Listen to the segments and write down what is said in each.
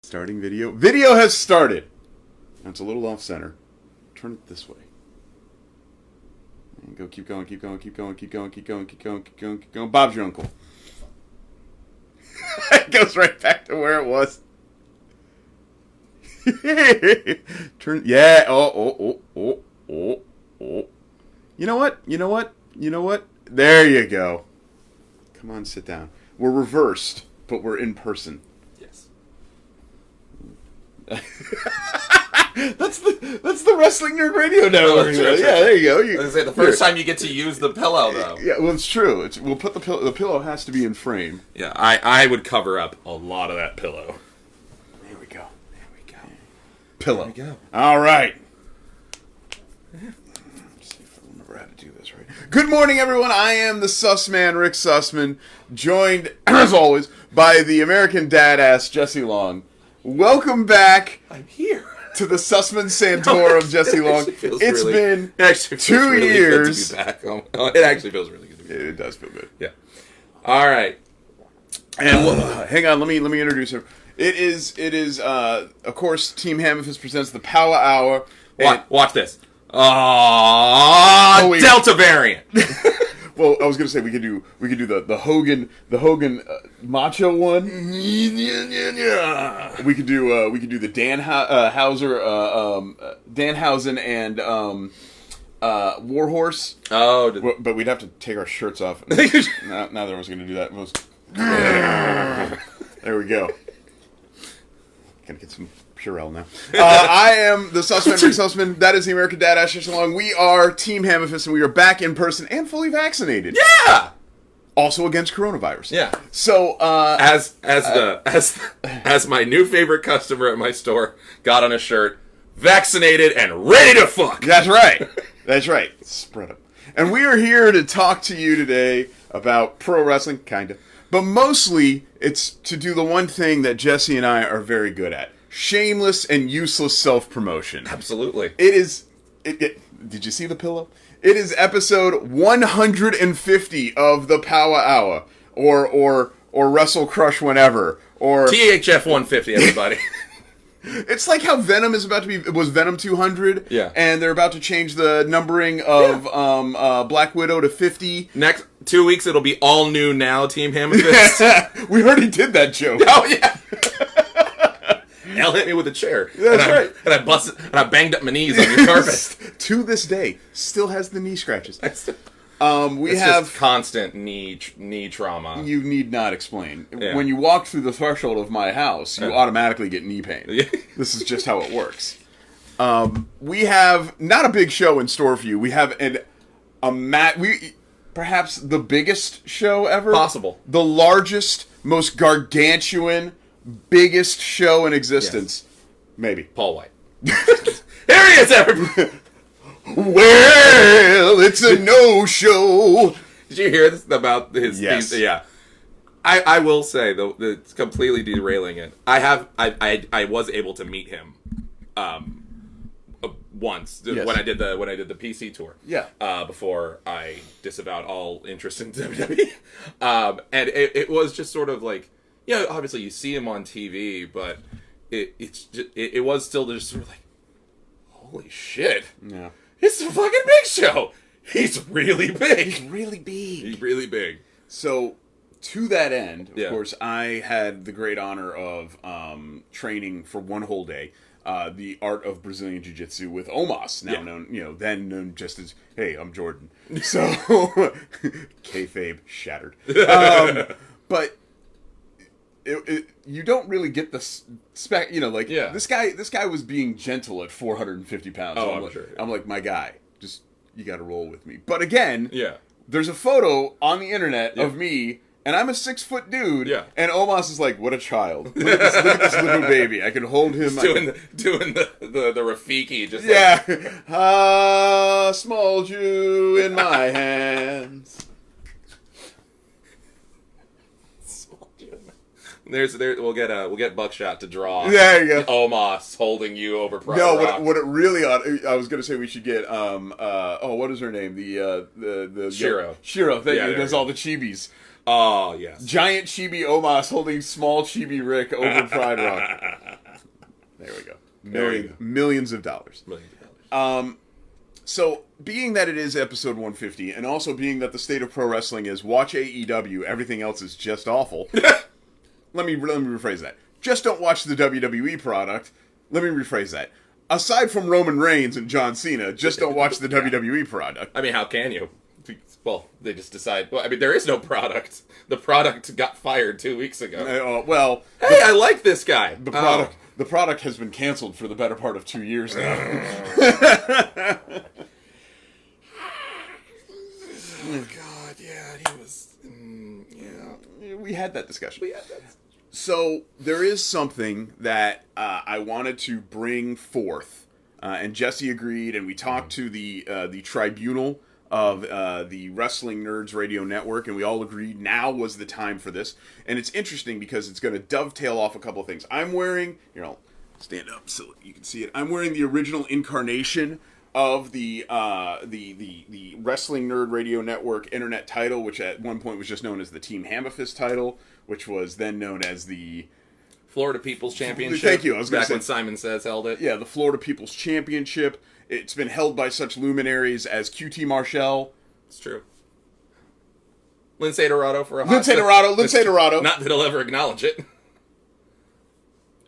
Starting video. Video has started. It's a little off center. Turn it this way. And go. Keep going. Keep going. Keep going. Keep going. Keep going. Keep going. Keep going. Keep going. Bob's your uncle. It goes right back to where it was. Turn. Yeah. Oh. You know what? You know what? You know what? There you go. Come on, sit down. We're reversed, but we're in person. Yes. That's the Wrestling Nerd Radio Network. True. Yeah, there you go. I was gonna say, the first time you get to use the pillow, though. Yeah, well, it's true. We'll put the pillow. The pillow has to be in frame. Yeah, I would cover up a lot of that pillow. There we go. There we go. Pillow. There we go. All right. Let's see if I remember how to do this right. Good morning, everyone. I am the Suss Man, Rick Sussman, joined, as always, by the American Dadass, Jesse Long. Welcome back. I'm here. To the Sussman Santorum of Jesse Long. It's been 2 years. Good to be back. It actually feels really good to be back. It does feel good. Yeah. All right. And hang on, let me introduce him. It is of course Team HAMMA FIST presents the Power Hour. Watch this. Wait. Delta variant. Well, I was gonna say we could do the Hogan macho one. We could do the Danhausen and Warhorse. Oh, but we'd have to take our shirts off. Neither of us gonna do that. There we go. Gotta get some Purell now. I am the Sussman, Rick Sussman. That is the American Dadass, Jesse Long. We are Team HAMMA FIST, and we are back in person and fully vaccinated. Yeah. Also against coronavirus. Yeah. So as my new favorite customer at my store got on a shirt, vaccinated and ready to fuck. That's right. That's right. Spread them. And we are here to talk to you today about pro wrestling, kinda, but mostly it's to do the one thing that Jesse and I are very good at. Shameless and useless self-promotion. Absolutely. It is... did you see the pillow? It is episode 150 of the Power Hour. Or Wrestle Crush Whenever. Or THF150, everybody. It's like how Venom is about to be... It was Venom 200. Yeah. And they're about to change the numbering of Black Widow to 50. Next 2 weeks, it'll be all new now, Team HAMMA FIST. We already did that joke. Oh, yeah. Al hit me with a chair. That's right. And I busted, and I banged up my knees on your carpet. To this day, still has the knee scratches. It's Just constant knee trauma. You need not explain. Yeah. When you walk through the threshold of my house, you automatically get knee pain. Yeah. This is just how it works. We have not a big show in store for you. We have perhaps the biggest show ever. Possible. The largest, most gargantuan, biggest show in existence. Yes. Maybe. Paul White. There he is, everybody. Well, it's a no-show. Did you hear this about his? Yes. Yeah. I will say though, it's completely derailing it. I was able to meet him, once when I did the PC tour. Yeah. Before I disavowed all interest in WWE, and it was just sort of like, yeah, obviously you see him on TV, but it was still just sort of like, holy shit. Yeah. It's a fucking big show. He's really big. He's really big. He's really big. So, to that end, of Yeah. course, I had the great honor of training for one whole day the art of Brazilian Jiu-Jitsu with Omos, now known, then known just as, hey, I'm Jordan. So, kayfabe shattered. But you don't really get the spec, this guy was being gentle at 450 pounds. Oh, I'm I'm like, sure. Yeah. I'm like, my guy, just, you gotta roll with me. But again, Yeah. there's a photo on the internet of me, and I'm a 6-foot dude, and Omos is like, what a child. Look at this little baby. I can hold him. Doing the Rafiki, just small Jew in my hands. We'll get Buckshot to draw. There you go. Omos holding you over Pride No, Rock. what it really ought, I was gonna say we should get what is her name? The Shiro. Shiro, thank Yeah, you. there Does you all the chibis. Oh yes. Giant chibi Omos holding small chibi Rick over Pride Rock. Millions of dollars. Millions of dollars. So, being that it is episode 150, and also being that the state of pro wrestling is watch AEW, everything else is just awful. Let me rephrase that. Just don't watch the WWE product. Let me rephrase that. Aside from Roman Reigns and John Cena, just don't watch the WWE product. I mean, how can you? Well, they just decide. Well, I mean, there is no product. The product got fired 2 weeks ago. Hey, I like this guy. The product has been canceled for the better part of 2 years now. Oh God, yeah, he was. Yeah, we had that discussion. So there is something that I wanted to bring forth, and Jesse agreed, and we talked to the tribunal of the Wrestling Nerds Radio Network, and we all agreed now was the time for this. And it's interesting because it's going to dovetail off a couple of things. I'm wearing, here, I'll stand up so you can see it. I'm wearing the original incarnation of the Wrestling Nerd Radio Network Internet title, which at one point was just known as the Team HAMMA FIST title, which was then known as the Florida People's Championship. Thank you. I was going to say, when Simon Says held it. Yeah, the Florida People's Championship. It's been held by such luminaries as QT Marshall. It's true. Lindsay Dorado for a hot Lindsay Dorado. Not that he'll ever acknowledge it.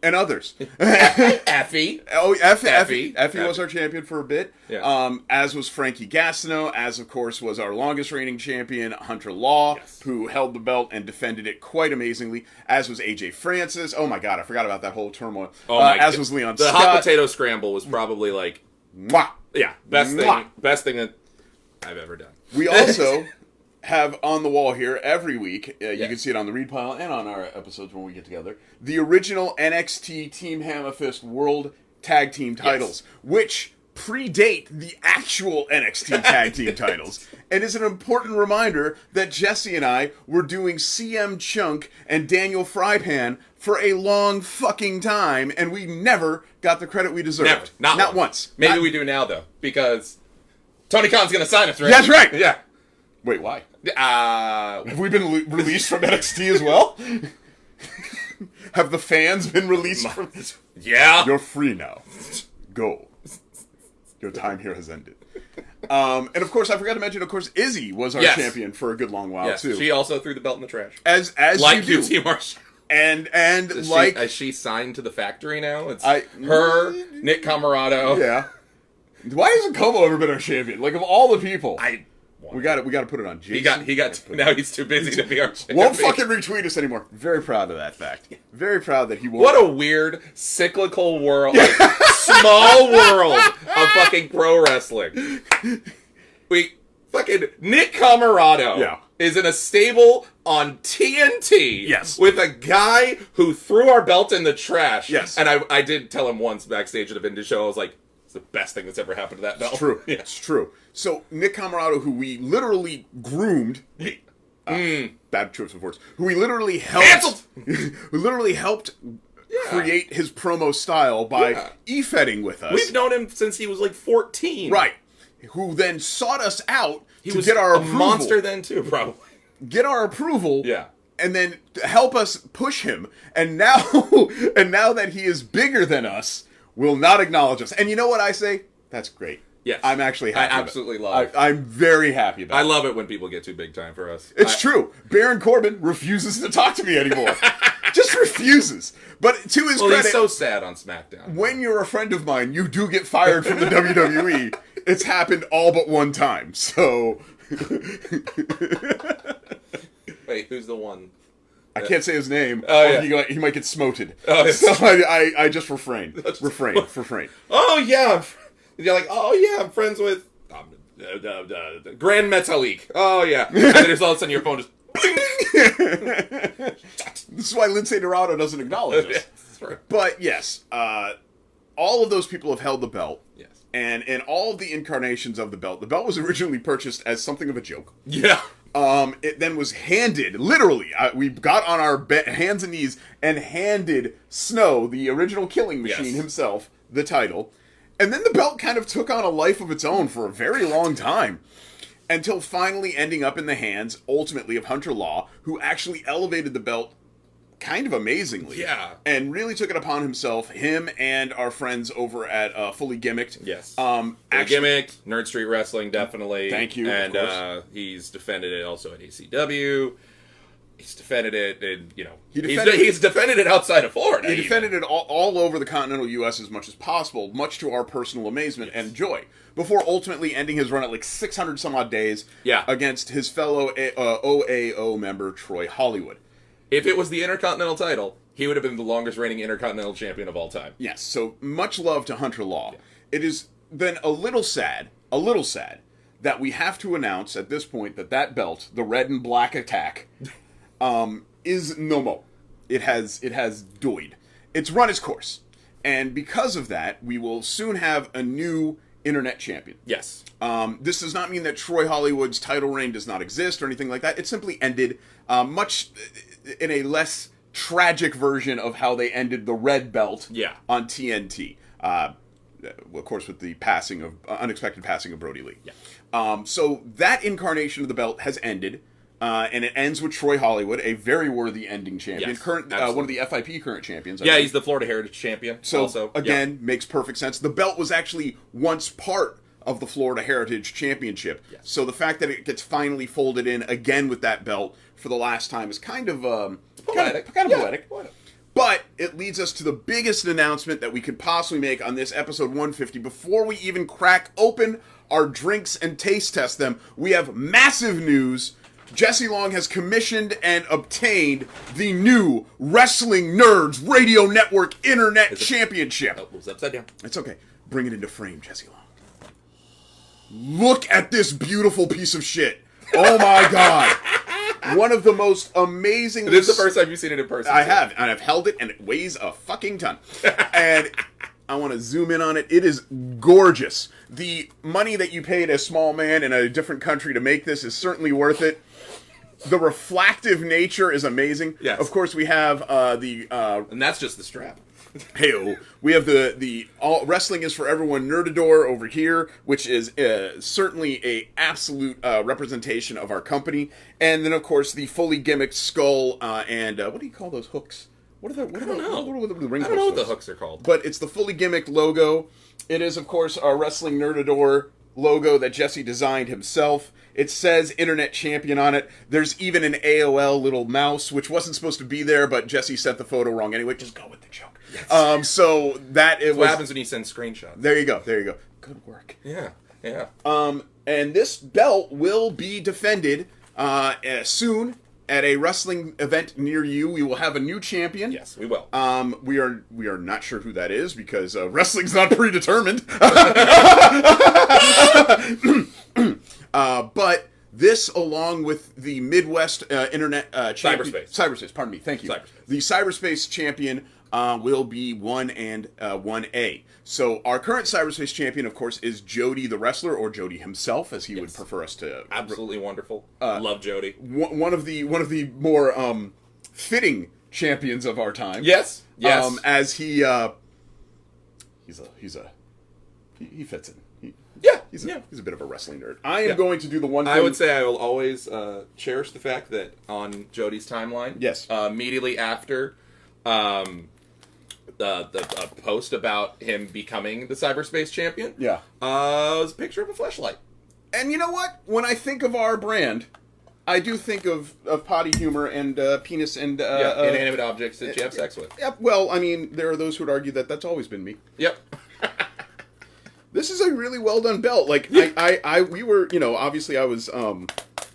And others. Effie. Oh, Effie was our champion for a bit. Yeah. As was Frankie Gastineau. As, of course, was our longest reigning champion, Hunter Law, yes, who held the belt and defended it quite amazingly. As was AJ Francis. Oh, my God. I forgot about that whole turmoil. As was Leon Scott. The hot potato scramble was probably like... Mwah. Yeah, best thing that I've ever done. We also have on the wall here every week, you can see it on the read pile and on our episodes when we get together, the original NXT Team HAMMA FIST World Tag Team titles, which predate the actual NXT Tag Team titles, and is an important reminder that Jesse and I were doing CM Chunk and Daniel Frypan for a long fucking time, and we never got the credit we deserved. Never. Not once. Maybe we do now, though, because Tony Khan's going to sign us, right? That's right. Yeah. Wait, why? Have we been released from NXT as well? Have the fans been released from... Yeah. You're free now. Go. Your time here has ended. And of course, I forgot to mention, of course, Izzy was our champion for a good long while, too. She also threw the belt in the trash. As like you do. QT Marshall. And is she signed to the factory now? It's her, Nick Camarado. Yeah. Why hasn't Como ever been our champion? Like, of all the people, we got to put it on Jason. He got. Now he's too busy to be our champion. Won't fucking retweet us anymore. Very proud of that fact. Very proud that he won't. What a weird cyclical world, small world of fucking pro wrestling. Fucking Nick Camarado is in a stable on TNT with a guy who threw our belt in the trash. Yes. And I did tell him once backstage at a vintage show, I was like, it's the best thing that's ever happened to that belt. It's true. It's true. So Nick Camarado, who we literally groomed, bad choice of words, who we literally helped, create his promo style by e-fetting with us. We've known him since he was like 14. Right. Who then sought us out he to was get our a approval. Monster then too, probably. Get our approval. Yeah. And then help us push him. And now that he is bigger than us, will not acknowledge us. And you know what I say? That's great. Yes. I'm actually happy. I absolutely love it. I'm very happy about it. I love it when people get too big time for us. It's true. Baron Corbin refuses to talk to me anymore. Just refuses. But to his credit... he's so sad on SmackDown. When you're a friend of mine, you do get fired from the WWE. It's happened all but one time. So... Wait, who's the one? I can't say his name. Oh, he might get smoted. Oh, so I just refrain. Refrain. Oh, yeah. You're like, oh, yeah, I'm friends with Grand Metalik. Oh, yeah. And then there's all of a sudden your phone just... This is why Lindsay Dorado doesn't acknowledge us. Yes, right. But, yes, all of those people have held the belt. Yes. And in all of the incarnations of the belt was originally purchased as something of a joke. Yeah. It then was handed, literally, we got on our hands and knees and handed Snow, the original Killing Machine himself, the title. And then the belt kind of took on a life of its own for a very long time. Until finally ending up in the hands, ultimately, of Hunter Law, who actually elevated the belt kind of amazingly. Yeah. And really took it upon himself, him and our friends over at Fully Gimmicked. Yes. Actually, Gimmicked, Nerd Street Wrestling, definitely. Thank you, And of course. He's defended it also at ACW. He's defended it, and He's defended it outside of Florida. He defended it all over the continental U.S. as much as possible, much to our personal amazement and joy, before ultimately ending his run at like 600 some odd days against his fellow OAO member Troy Hollywood. If it was the Intercontinental title, he would have been the longest reigning Intercontinental Champion of all time. Yes, so much love to Hunter Law. Yeah. It is then a little sad that we have to announce at this point that belt, the red and black attack, is no more. It has died. It's run its course. And because of that, we will soon have a new internet champion. Yes. This does not mean that Troy Hollywood's title reign does not exist or anything like that. It simply ended much in a less tragic version of how they ended the red belt on TNT. Of course, with the unexpected passing of Brody Lee. Yeah. So that incarnation of the belt has ended. And it ends with Troy Hollywood, a very worthy ending champion. Yes, one of the FIP current champions. Yeah, he's the Florida Heritage Champion. So, also. Again, makes perfect sense. The belt was actually once part of the Florida Heritage Championship. Yes. So the fact that it gets finally folded in again with that belt for the last time is kind of poetic. Kind of poetic. But it leads us to the biggest announcement that we could possibly make on this episode 150. Before we even crack open our drinks and taste test them, we have massive news. Jesse Long has commissioned and obtained the new Wrestling Nerds Radio Network Internet Championship. Oh, it was upside down. It's okay. Bring it into frame, Jesse Long. Look at this beautiful piece of shit. Oh my god. One of the most amazing... This is the first time you've seen it in person. I have, and I've held it, and it weighs a fucking ton. And I want to zoom in on it. It is gorgeous. The money that you paid a small man in a different country to make this is certainly worth it. The reflective nature is amazing. Yes. Of course, we have and that's just the strap. Hey, we have the all wrestling is for everyone Nerdador over here, which is certainly a absolute representation of our company, and then of course the fully gimmicked skull and what do you call those hooks? What are the I don't know. What are the ring I don't know what hooks? the hooks are called. But it's the fully gimmicked logo. It is of course our Wrestling Nerdador logo that Jesse designed himself. It says Internet Champion on it. There's even an AOL little mouse, which wasn't supposed to be there, but Jesse sent the photo wrong anyway. Just go with the joke. Yes. So that it was... What happens when you send screenshots? There you go. Good work. Yeah. And this belt will be defended soon at a wrestling event near you. We will have a new champion. Yes, we will. We are not sure who that is because wrestling's not predetermined. But this, along with the Midwest Internet Champion... Cyberspace, pardon me, thank you. The Cyberspace Champion will be 1 and 1A. So our current Cyberspace Champion, of course, is Jody the Wrestler, or Jody himself, as he would prefer us to... Absolutely wonderful. Love Jody. One of the more fitting champions of our time. Yes. As he fits in. He's a bit of a wrestling nerd. I am going to do the one thing... I would say I will always cherish the fact that on Jody's timeline, immediately after the post about him becoming the Cyberspace Champion, was a picture of a fleshlight. And you know what? When I think of our brand, I do think of potty humor and penis and... inanimate objects that you have sex with. Yep. Well, I mean, there are those who would argue that that's always been me. Yep. This is a really well done belt. Like we were, obviously I was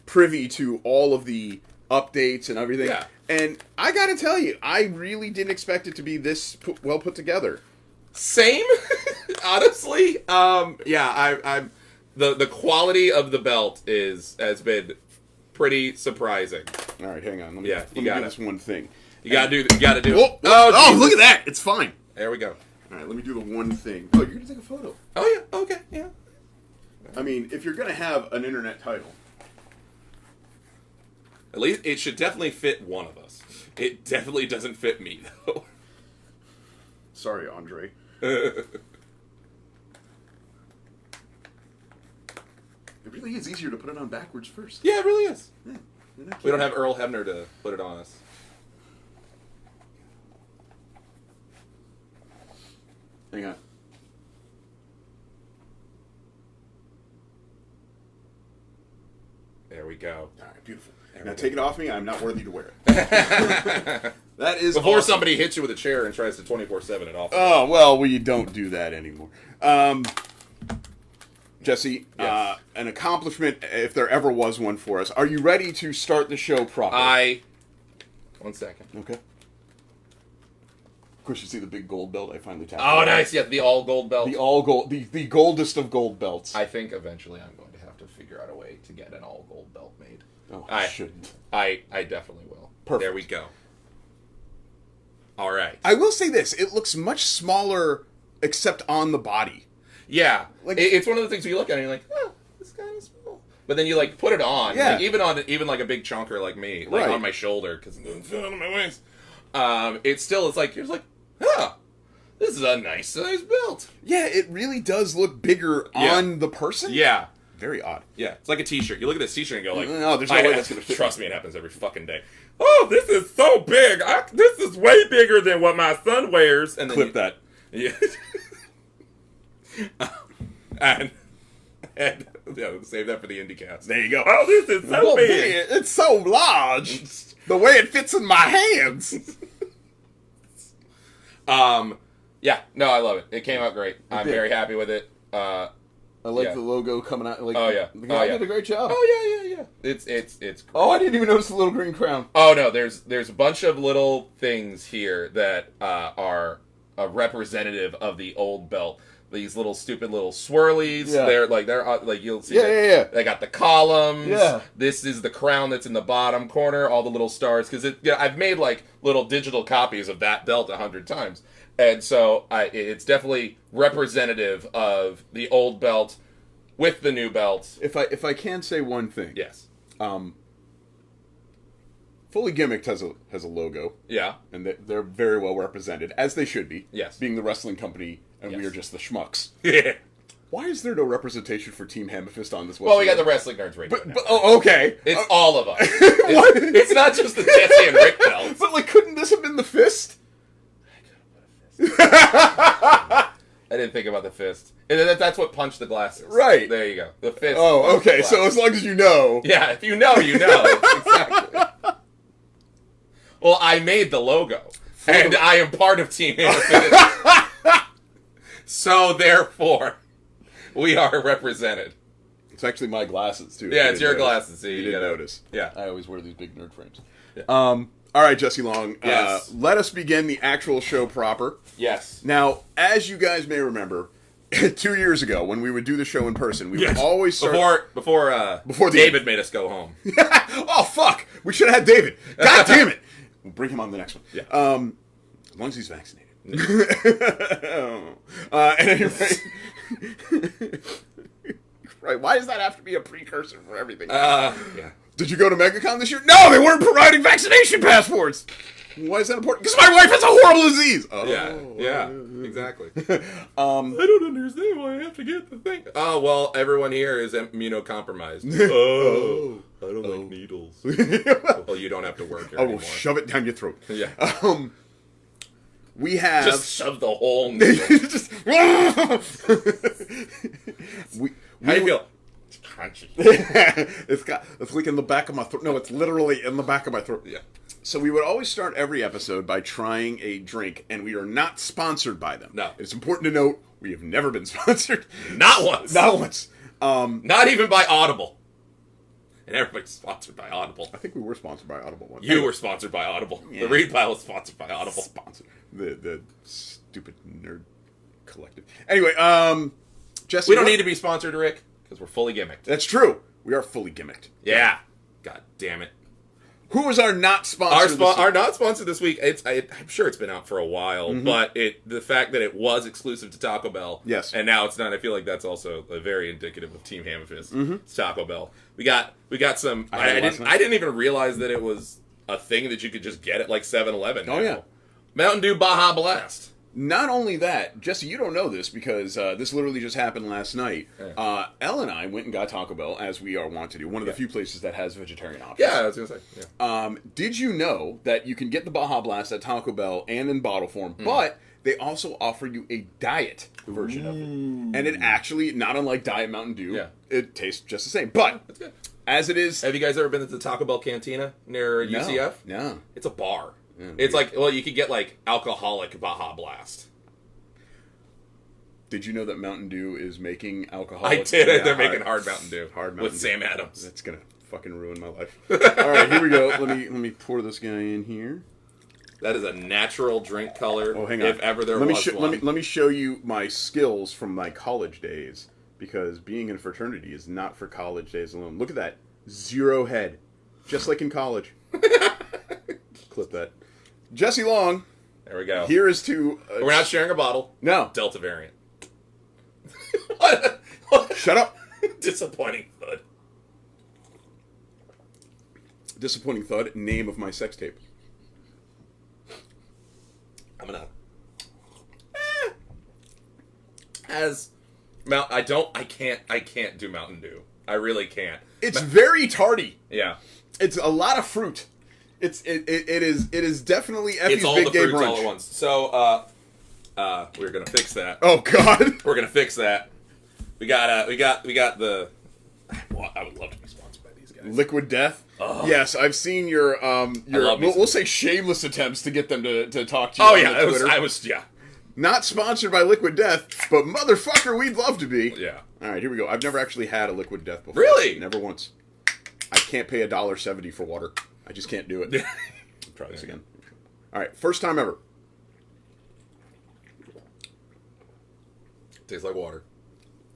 privy to all of the updates and everything. Yeah. And I got to tell you, I really didn't expect it to be this well put together. Same, honestly. I'm the quality of the belt has been pretty surprising. All right, hang on. Let me do this one thing. You gotta do it. Oh, look at that! It's fine. There we go. All right, let me do the one thing. Oh, you're gonna take a photo. Oh yeah. Okay. Yeah. I mean, if you're gonna have an internet title, at least it should definitely fit one of us. It definitely doesn't fit me though. Sorry, Andre. It really is easier to put it on backwards first. Yeah, it really is. Yeah, we don't have Earl Hebner to put it on us. Hang on. There we go. All right, beautiful. Now take it off me. I'm not worthy to wear it. That is before awesome. somebody hits you with a chair and tries to 24/7 it off. Oh, well, we don't do that anymore. Jesse, Yes. An accomplishment, if there ever was one for us. Are you ready to start the show properly? 1 second. Okay. Of course, you see the big gold belt I finally tapped. Oh, nice. Yeah, the all gold belt. The all gold, the goldest of gold belts. I think eventually I'm going to have to figure out a way to get an all gold belt made. Oh, I shouldn't. I definitely will. Perfect. There we go. All right. I will say this: it looks much smaller, except on the body. Yeah, Like- it's one of the things where you look at it and you're like, oh, it's kind of small. But then you like put it on, Yeah. like, even like a big chunker like me, like Right. on my shoulder because it doesn't fit on my waist. It's like you're like, huh, this is a nice sized belt. Yeah, it really does look bigger on the person. Yeah. Very odd. Yeah, it's like a T-shirt. You look at this T-shirt and go like, No, there's no way that's gonna fit. Trust me, it happens every fucking day. Oh, this is so big. This is way bigger than what my son wears. And then Clip that. Yeah. and yeah, save that for the IndieCast. There you go. Oh, this is so Well, big. it's so large. The way it fits in my hands. Yeah, no, I love it. It came out great. I'm did. very happy with it. I like Yeah. the logo coming out. Like, Oh, yeah. The guy did a great job. Oh yeah. It's great. Oh, I didn't even notice the little green crown. Oh no, there's a bunch of little things here that are a representative of the old belt. These little stupid little swirlies. Yeah. They're like you'll see. Yeah. They got the columns. Yeah. This is the crown that's in the bottom corner. All the little stars because I've made like little digital copies of that belt 100 times, and so it's definitely representative of the old belt with the new belt. If I can say one thing, Yes. Fully Gimmicked has a logo, Yeah. and they're very well represented, as they should be. Yes. Being the wrestling company, and we Yes. are just the schmucks. Yeah. Why is there no representation for Team HAMMA FIST on this website? Well, we got the Wrestling Nerds Radio. But oh, okay. It's all of us. What? It's not just the Jesse and Rick belts. But like, couldn't this have been the fist? I didn't think about the fist. And that's what punched the glasses. Right. There you go. The fist. Oh, punched the okay. So glasses. as long as you know. Yeah, if you know, you know. Exactly. Well, I made the logo. And I am part of Team HAMMA FIST. So, therefore, we are represented. It's actually my glasses too. Yeah, You it's didn't your notice. glasses. See, You you didn't gotta- notice. Yeah. I always wear these big nerd frames. Yeah. All right, Jesse Long. Yes. Let us begin the actual show proper. Yes. Now, as you guys may remember, 2 years ago when we would do the show in person, we Yes. would always start Before the- David made us go home. Oh fuck! We should have had David. God damn it! We'll bring him on the next one. Yeah. As long as he's vaccinated. At any rate, right? Why does that have to be a precursor for everything? Yeah. Did you go to MegaCon this year? No, they weren't providing vaccination passports. Why is that important? Because my wife has a horrible disease. Oh. Yeah, exactly. I don't understand why I have to get the thing. Oh, well, everyone here is immunocompromised. Oh, I don't like needles. Well, you don't have to work here I will anymore. shove it down your throat. Yeah. We have Just shove the whole needle. Just- How do you feel? It's crunchy. it's like in the back of my throat. No, it's literally in the back of my throat. Yeah. So we would always start every episode by trying a drink, and we are not sponsored by them. No. It's important to note we have never been sponsored. Not once. Not once. Not even by Audible. And everybody's sponsored by Audible. I think we were sponsored by Audible once. You were sponsored by Audible. Yeah. The Read Pile was sponsored by Audible. Sponsored. The stupid nerd collective. Anyway, Jesse. We don't need to be sponsored, Rick, because we're fully gimmicked. That's true. We are fully gimmicked. Yeah. God damn it. Who was our not sponsor? Our not sponsor this week. I'm sure it's been out for a while, but the fact that it was exclusive to Taco Bell, Yes. and now it's not. I feel like that's also very indicative of Team HAMMA FIST. It's Taco Bell. We got some. I didn't even realize that it was a thing that you could just get at like 7-Eleven. Oh, yeah. Mountain Dew Baja Blast. Not only that, Jesse, you don't know this because this literally just happened last night. Yeah. Elle and I went and got Taco Bell, as we are wont to do. One of the few places that has vegetarian options. Yeah, I was gonna say. Yeah. Did you know that you can get the Baja Blast at Taco Bell and in bottle form, but they also offer you a diet version of it. And it actually, not unlike Diet Mountain Dew, it tastes just the same. But, that's good. As it is... Have you guys ever been to the Taco Bell Cantina near UCF? No. It's a bar. Yeah, it's like, well, you could get, like, alcoholic Baja Blast. Did you know that Mountain Dew is making alcoholic? I did. Yeah, they're making hard Mountain Dew. Hard Mountain with Dew. Sam Adams. That's going to fucking ruin my life. All right, here we go. Let me pour this guy in here. That is a natural drink color. Oh, hang on. If ever there was one. Let me show you my skills from my college days, because being in a fraternity is not for college days alone. Look at that. 0 head. Just like in college. Clip that. Jesse Long. There we go. Here is to... We're not sharing a bottle. No. Delta variant. What? Shut up. Disappointing thud. Disappointing thud. Name of my sex tape. I'm gonna... I can't do Mountain Dew. I really can't. It's very tardy. Yeah. It's a lot of fruit. It is definitely Effie's it's all Big the Gay fruits Brunch. all at once. So we're gonna fix that. Oh God. We're gonna fix that. We got the. Well, I would love to be sponsored by these guys. Liquid Death. Oh. Yes, I've seen your we'll say shameless attempts to get them to talk to you. Oh on yeah, Twitter. I was Not sponsored by Liquid Death, but motherfucker, we'd love to be. Yeah. All right, here we go. I've never actually had a Liquid Death before. Really? Never once. I can't pay $1.70 for water. I just can't do it. Try this again. All right, first time ever. Tastes like water.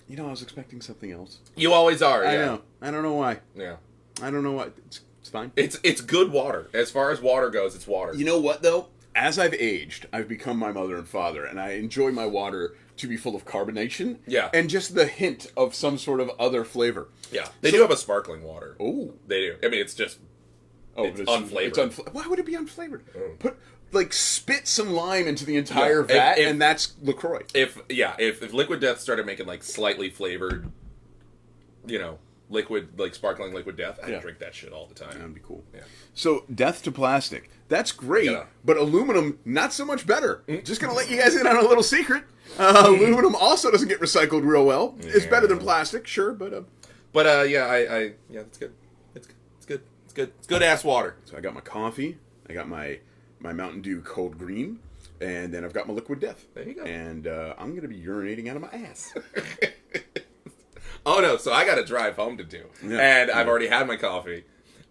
You know, I was expecting something else. You always are. Yeah. I know. I don't know why. Yeah. I don't know why. It's fine. It's good water. As far as water goes, it's water. You know what, though? As I've aged, I've become my mother and father, and I enjoy my water to be full of carbonation. Yeah. And just the hint of some sort of other flavor. Yeah. They do have a sparkling water. Oh. They do. I mean, it's just... it's unflavored. Why would it be unflavored? Oh. Spit some lime into the entire vat, and that's LaCroix. If Liquid Death started making, like, slightly flavored, liquid, like, sparkling Liquid Death, I'd drink that shit all the time. That'd be cool. Yeah. So, death to plastic. That's great, but aluminum, not so much better. Just gonna let you guys in on a little secret. Aluminum also doesn't get recycled real well. Yeah. It's better than plastic, sure, but... that's good. It's good. It's good ass water. So I got my coffee, I got my Mountain Dew Cold Green, and then I've got my Liquid Death. There you go. And I'm gonna be urinating out of my ass. Oh no, so I got a drive home to do. Yeah. And I've already had my coffee.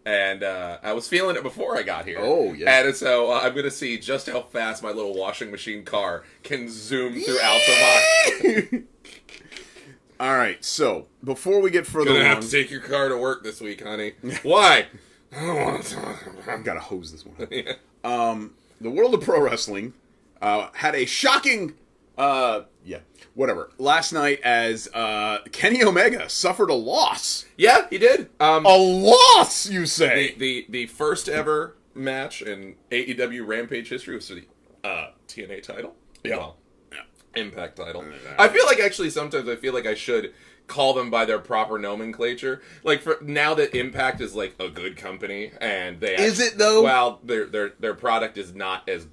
And I was feeling it before I got here. Oh, yeah. And so I'm going to see just how fast my little washing machine car can zoom through Altamont. All right, so before we get further along... Gonna have to take your car to work this week, honey. Why? I don't want to talk about it. I've got to hose this one. Yeah. The world of pro wrestling had a shocking... whatever. Last night, as Kenny Omega suffered a loss. Yeah, he did. A loss, you say? The first ever match in AEW Rampage history was for the TNA title. Yeah. Well, Impact title. I feel like sometimes I should call them by their proper nomenclature. Like for now that Impact is like a good company and they is it though? Well, their product is not as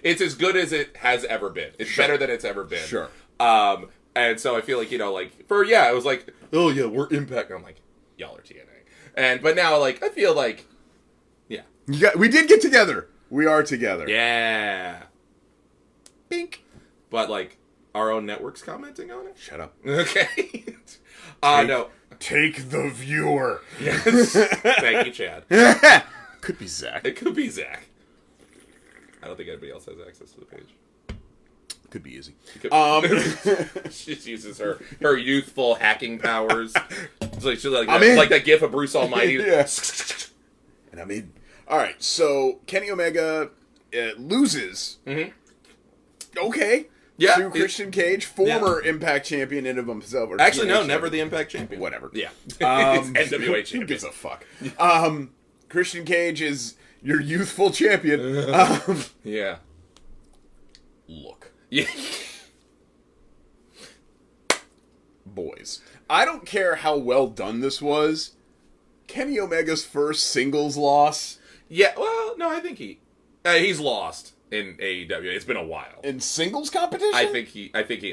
it's as good as it has ever been. It's better than it's ever been. Sure. And so I feel like it was like, oh yeah, we're Impact. And I'm like, y'all are TNA. But now I feel like, yeah, we did get together. We are together. Yeah. Bink. But our own network's commenting on it. Shut up. Okay. No. Take the viewer. Yes. Thank you, Chad. Could be Zach. It could be Zach. I don't think anybody else has access to the page. Could be easy. She just uses her youthful hacking powers. It's like like that gif of Bruce Almighty. Yeah. And I'm in. All right, so Kenny Omega loses. Mm-hmm. Okay. Yeah. To Christian Cage, former Impact champion in of himself. Actually, no, never the Impact champion. Whatever. Yeah. It's NWA champion. Who gives a fuck? Christian Cage is your youthful champion. Yeah. Look. Yeah. Boys. I don't care how well done this was. Kenny Omega's first singles loss. Yeah, well, no, I think he's lost. in AEW. It's been a while. In singles competition? I think he,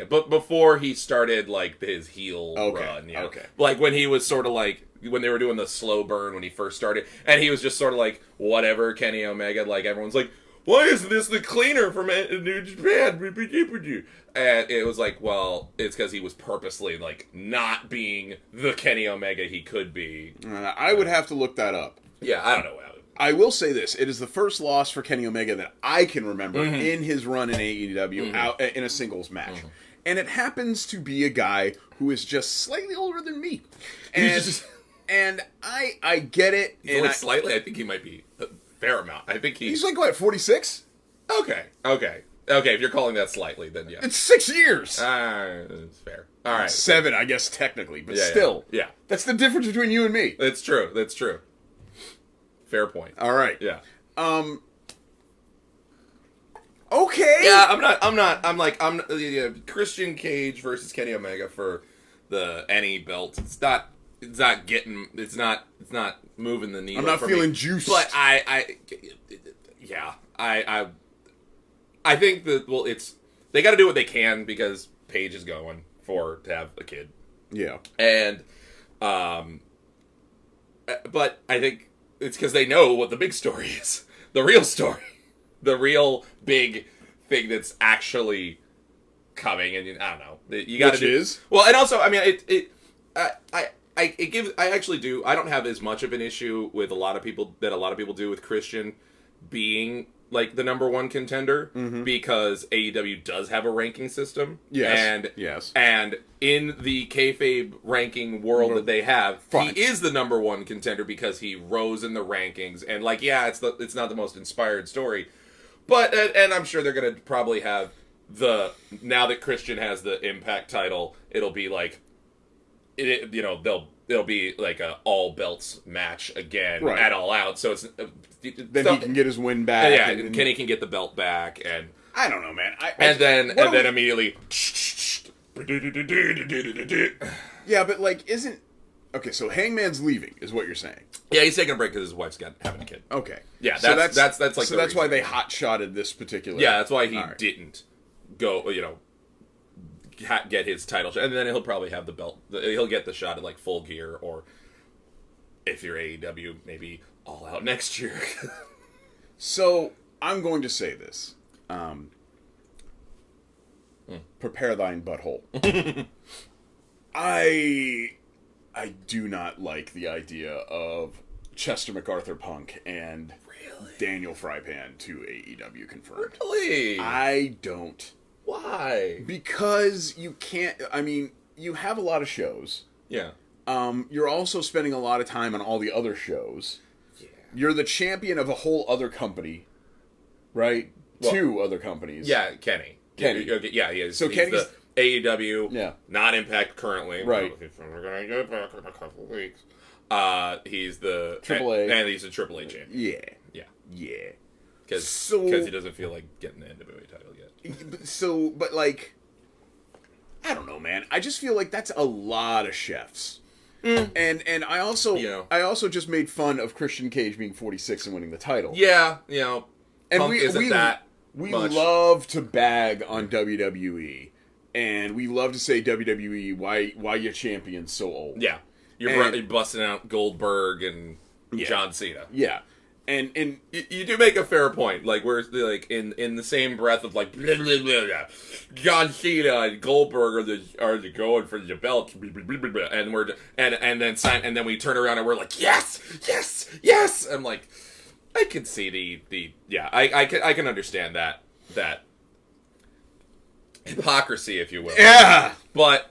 but before he started like his heel run, you know? Okay. Like when he was sort of like when they were doing the slow burn when he first started, and he was just sort of like whatever Kenny Omega. Like everyone's like, why isn't this the cleaner from New Japan? And it was like, well, it's because he was purposely like not being the Kenny Omega he could be. I would have to look that up. Yeah, I don't know. I will say this. It is the first loss for Kenny Omega that I can remember in his run in AEW out in a singles match. And it happens to be a guy who is just slightly older than me. And I get it. He's only slightly? I think he might be a fair amount. I think he's like, what, 46? Okay, if you're calling that slightly, then yeah. It's 6 years. It's fair. All right. 7, I guess, technically. But still. Yeah. That's the difference between you and me. That's true. Fair point. All right. Yeah. Okay. Yeah, I'm Christian Cage versus Kenny Omega for the any belt. It's not moving the needle. I'm not for feeling me. juiced. But I think that they got to do what they can because Paige is going to have a kid. Yeah. And but I think it's because they know what the big story is. The real story. The real big thing that's actually coming. And I don't know. You got to do. Is? Well, and also, I mean, I actually do. I don't have as much of an issue with a lot of people do with Christian being like the number one contender because AEW does have a ranking system. Yes. And in the kayfabe ranking world that they have, Fine. he is the number one contender because he rose in the rankings. And like, yeah, it's not the most inspired story, but and I'm sure they're gonna probably have now that Christian has the Impact title, it'll be like they'll be like a all belts match again at All Out. So it's then he can get his win back. Yeah, and Kenny can get the belt back, and I don't know, man. then immediately. Yeah, but like, okay? So Hangman's leaving, is what you're saying? Yeah, he's taking a break because his wife's having a kid. Okay. Yeah, that's like so that's why they hot-shotted this particular. Yeah, that's why he didn't go. Get his title shot, and then he'll probably have the belt. He'll get the shot at like Full Gear, or if you're AEW, maybe All Out next year. So I'm going to say this: prepare thine butthole. I do not like the idea of Chester MacArthur Punk and Daniel Frypan to AEW confirmed. Really? I don't. Why? Because you can't. I mean, you have a lot of shows. Yeah. You're also spending a lot of time on all the other shows. Yeah. You're the champion of a whole other company, right? Well, 2 other companies. Yeah, Kenny. Yeah, he is. So Kenny's the AEW, not Impact currently. Right. We're gonna get back in a couple of weeks. He's the AAA, and he's a AAA champion. Yeah. Because he doesn't feel like getting the NWA title yet. So, but like, I don't know, man. I just feel like that's a lot of chefs. And I also just made fun of Christian Cage being 46 and winning the title. Yeah, and Punk isn't that much. Love to bag on WWE, and we love to say WWE, why your champion's so old. Yeah, you're busting out Goldberg and John Cena. Yeah. And you do make a fair point. Like we're like in the same breath of like blah, blah, blah, blah. John Cena and Goldberg are going for the belt, blah, blah, blah, blah, and then we turn around and we're like yes. I'm like, I can see I can understand that hypocrisy, if you will. Yeah, but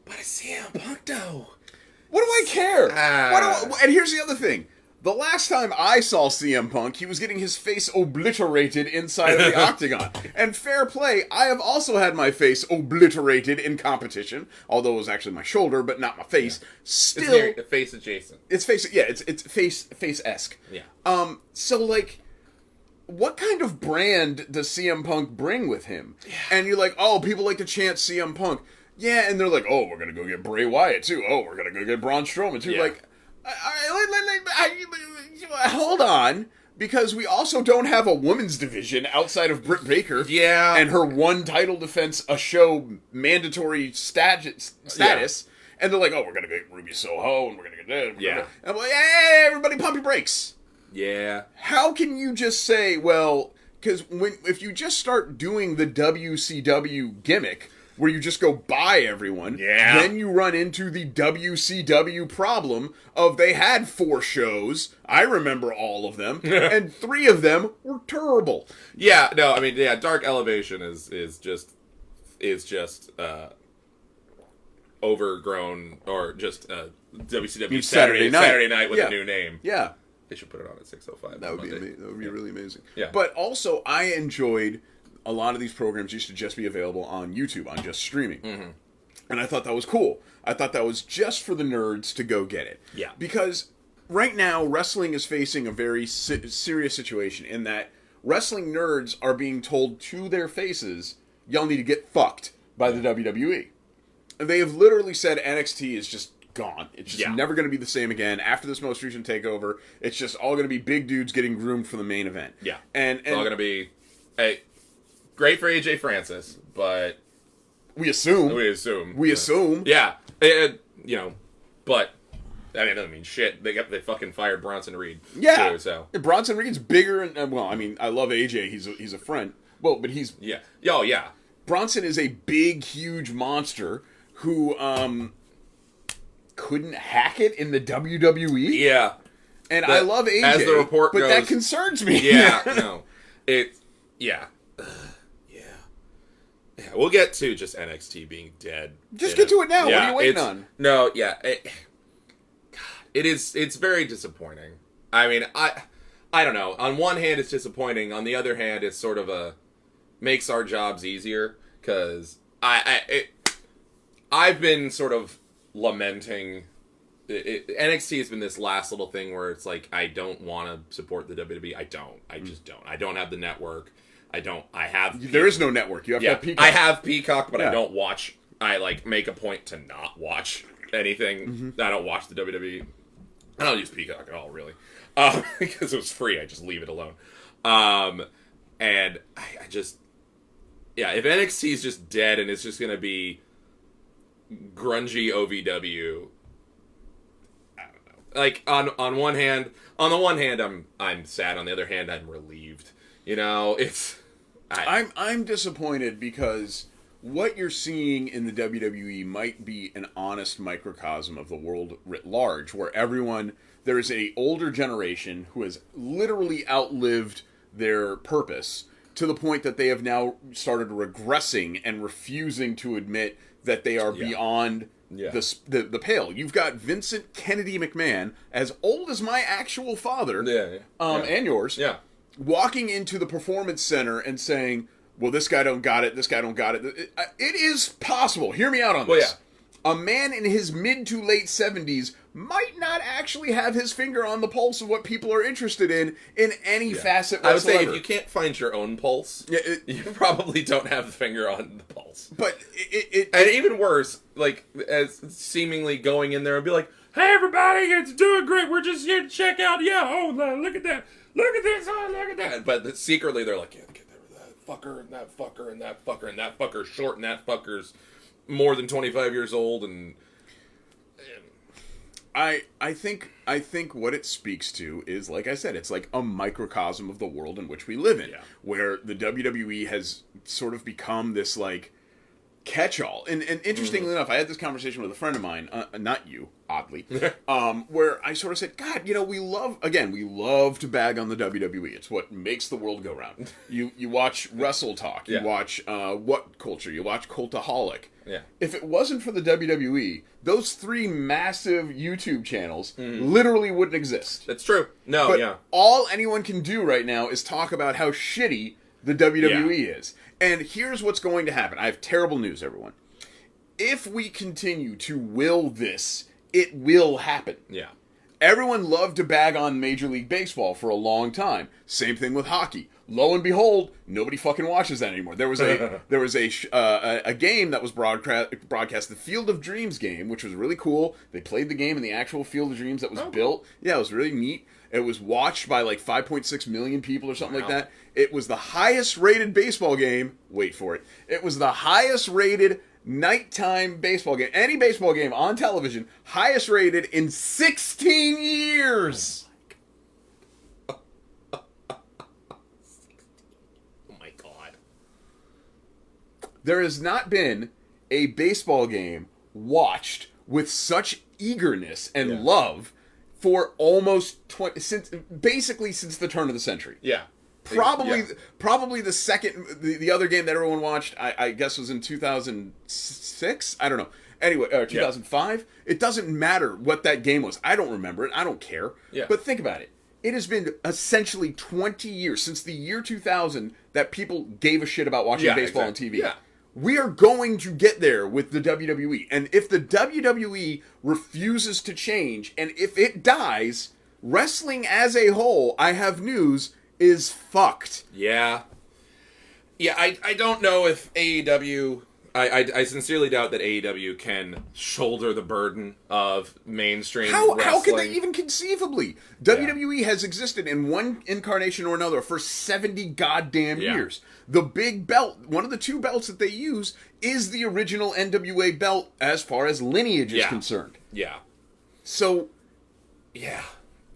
CM Punk though. What do I care? And here's the other thing. The last time I saw CM Punk, he was getting his face obliterated inside of the octagon. And fair play, I have also had my face obliterated in competition, although it was actually my shoulder, but not my face. Yeah. Still, it's face adjacent. It's face, yeah, it's face-esque. Yeah. So like, what kind of brand does CM Punk bring with him? Yeah. And you're like, oh, people like to chant CM Punk. Yeah, and they're like, oh, we're gonna go get Bray Wyatt too. Oh, we're gonna go get Braun Strowman too. Yeah. Like, hold on. because we also don't have a women's division outside of Britt Baker. Yeah. And her one title defense a show mandatory status. Yeah. And they're like, oh, we're going to get Ruby Soho, and we're going to get that. Yeah. And I'm like, hey, everybody pump your brakes. Yeah. How can you just say, well, because if you just start doing the WCW gimmick, where you just go buy everyone, then you run into the WCW problem of they had 4 shows, I remember all of them, and 3 of them were terrible. Yeah, no, I mean, yeah, Dark Elevation is just overgrown, or just WCW Saturday night with a new name. Yeah. They should put it on at 6:05. That would be really amazing. Yeah. But also, I enjoyed a lot of these programs used to just be available on YouTube, on just streaming. Mm-hmm. And I thought that was cool. I thought that was just for the nerds to go get it. Yeah. Because right now, wrestling is facing a very serious situation in that wrestling nerds are being told to their faces, y'all need to get fucked by the WWE. And they have literally said NXT is just gone. It's just never going to be the same again. After this most recent takeover, it's just all going to be big dudes getting groomed for the main event. Yeah. And it's all going to be... Hey, great for AJ Francis, but we assume. Yeah, but I mean, it doesn't mean shit. They fucking fired Bronson Reed. Yeah, too, so Bronson Reed's bigger, and well, I mean, I love AJ. He's a friend. Well, but he's Bronson is a big, huge monster who couldn't hack it in the WWE. Yeah, and I love AJ. As the report goes, that concerns me. Yeah, no, yeah. Yeah, we'll get to just NXT being dead. Just get to it now. What are you waiting on? No, yeah. It's very disappointing. I mean, I don't know. On one hand, it's disappointing. On the other hand, it's sort of makes our jobs easier, because I've been sort of lamenting. NXT has been this last little thing where it's like, I don't want to support the WWE. I just don't. I don't have the network. There is no network. You have to have Peacock. I have Peacock, but I don't watch. I make a point to not watch anything. Mm-hmm. I don't watch the WWE. I don't use Peacock at all, really, because it was free. I just leave it alone. And I just, if NXT is just dead and it's just gonna be grungy OVW, I don't know. Like on the one hand, I'm sad. On the other hand, I'm relieved. It's. I'm disappointed because what you're seeing in the WWE might be an honest microcosm of the world writ large, where there is a older generation who has literally outlived their purpose to the point that they have now started regressing and refusing to admit that they are beyond the pale. You've got Vincent Kennedy McMahon, as old as my actual father, and yours, walking into the Performance Center and saying, well, this guy don't got it, this guy don't got it. It is possible. Hear me out on this. A man in his mid to late 70s might not actually have his finger on the pulse of what people are interested in any facet whatsoever. I would say if you can't find your own pulse, you probably don't have the finger on the pulse. But and even worse, like, as seemingly going in there and be like, hey, everybody, it's doing great. We're just here to check out. Look at that. Look at this. Oh, look at that. But secretly, they're like, get that fucker and that fucker and that fucker and that fucker's short and that fucker's more than 25 years old. And I think what it speaks to is, like I said, it's like a microcosm of the world in which we live in, where the WWE has sort of become this, like, catch-all. And interestingly enough, I had this conversation with a friend of mine, not you, oddly, where I sort of said, God, we love to bag on the WWE. It's what makes the world go round. You watch Wrestle Talk, you watch What Culture, you watch Cultaholic. Yeah. If it wasn't for the WWE, those 3 massive YouTube channels literally wouldn't exist. That's true. But all anyone can do right now is talk about how shitty the WWE is. And here's what's going to happen. I have terrible news, everyone. If we continue to will this, it will happen. Yeah. Everyone loved to bag on Major League Baseball for a long time. Same thing with hockey. Lo and behold, nobody fucking watches that anymore. There was a game that was broadcast, the Field of Dreams game, which was really cool. They played the game in the actual Field of Dreams that was built. Yeah, it was really neat. It was watched by like 5.6 million people or something like that. It was the highest rated baseball game. Wait for it. It was the highest rated nighttime baseball game. Any baseball game on television, highest rated in 16 years. Oh my God. There has not been a baseball game watched with such eagerness and love for almost 20 since the turn of the century. Yeah. Probably the second, the other game that everyone watched, I guess, was in 2006. I don't know. Anyway, 2005. It doesn't matter what that game was. I don't remember it. I don't care. Yeah. But think about it. It has been essentially 20 years since the year 2000 that people gave a shit about watching baseball on TV. Yeah. We are going to get there with the WWE. And if the WWE refuses to change, and if it dies, wrestling as a whole, I have news, is fucked. Yeah. Yeah, I don't know if AEW... I sincerely doubt that AEW can shoulder the burden of mainstream wrestling. How can they even conceivably? WWE has existed in one incarnation or another for 70 goddamn years. The big belt, one of the two belts that they use, is the original NWA belt as far as lineage is concerned. Yeah. So... yeah.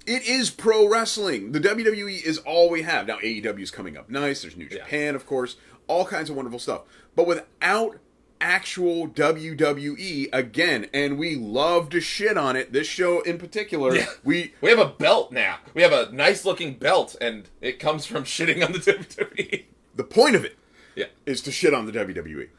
It is pro wrestling. The WWE is all we have. Now, AEW is coming up nice. There's New Japan, of course. All kinds of wonderful stuff. But without actual WWE, again, and we love to shit on it, this show in particular, we have a belt now. We have a nice-looking belt, and it comes from shitting on the WWE. The point of it is to shit on the WWE.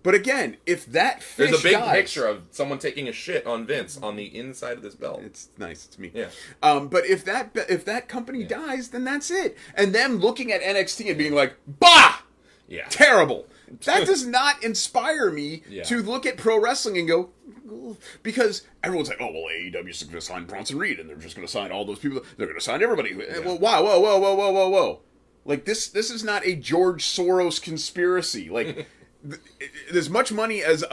But again, if that fish There's a big dies, picture of someone taking a shit on Vince on the inside of this belt. It's nice. It's me. Yeah. But if that company dies, then that's it. And them looking at NXT and being like, bah! Yeah. Terrible. That does not inspire me to look at pro wrestling and go, ugh. Because everyone's like, oh, well, AEW's going to sign Bronson Reed, and they're just going to sign all those people. They're going to sign everybody. Yeah. Well, why? Whoa. Like, this is not a George Soros conspiracy. Like, as much money as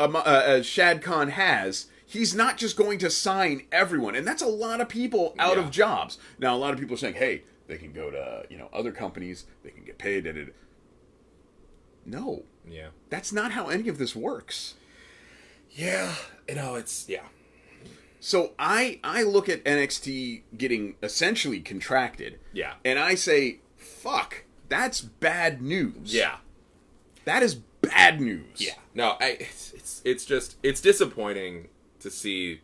Shad Khan has, he's not just going to sign everyone. And that's a lot of people out of jobs. Now, a lot of people are saying, hey, they can go to other companies. They can get paid. No. Yeah. That's not how any of this works. Yeah. So I look at NXT getting essentially contracted. Yeah. And I say, fuck, that's bad news. Yeah. That is bad news. Yeah. No, it's disappointing to see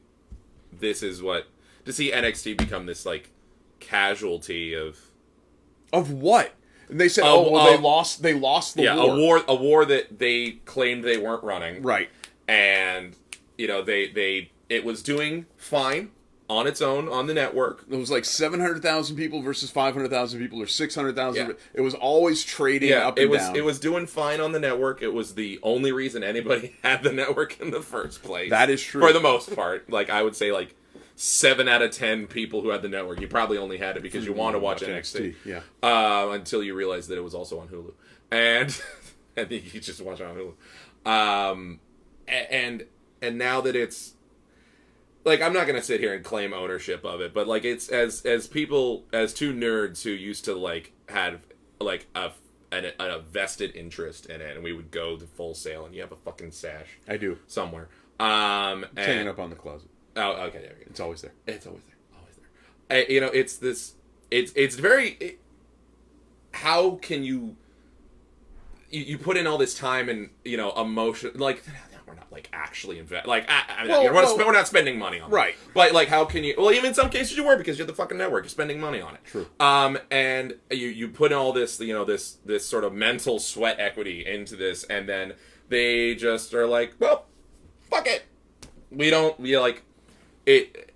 to see NXT become this like casualty of what? And they said, they lost the war. a war that they claimed they weren't running. Right. And it was doing fine on its own on the network. It was like 700,000 people versus 500,000 people or 600,000. Yeah. It was always trading up and down. It was doing fine on the network. It was the only reason anybody had the network in the first place. That is true. For the most part. Like, I would say, like, 7 out of 10 people who had the network, you probably only had it because you want to watch NXT. Yeah. Until you realized that it was also on Hulu. And you just watch it on Hulu. And now that it's... like, I'm not going to sit here and claim ownership of it, but, like, it's as people, as two nerds who used to, like, had, like, a vested interest in it, and we would go to Full Sail, and you have a fucking sash. I do. Somewhere. It's hanging up on the closet. Oh, okay, there we go. It's always there. It's always there. It's this, it's very, how can you put in all this time and, emotion, like... we're not like actually invest. Like, we're not spending money on it, right? But like, how can you? Well, even in some cases you were because you're the fucking network. You're spending money on it. True. And you put all this, this sort of mental sweat equity into this, and then they just are like, well, fuck it. We don't. We like it.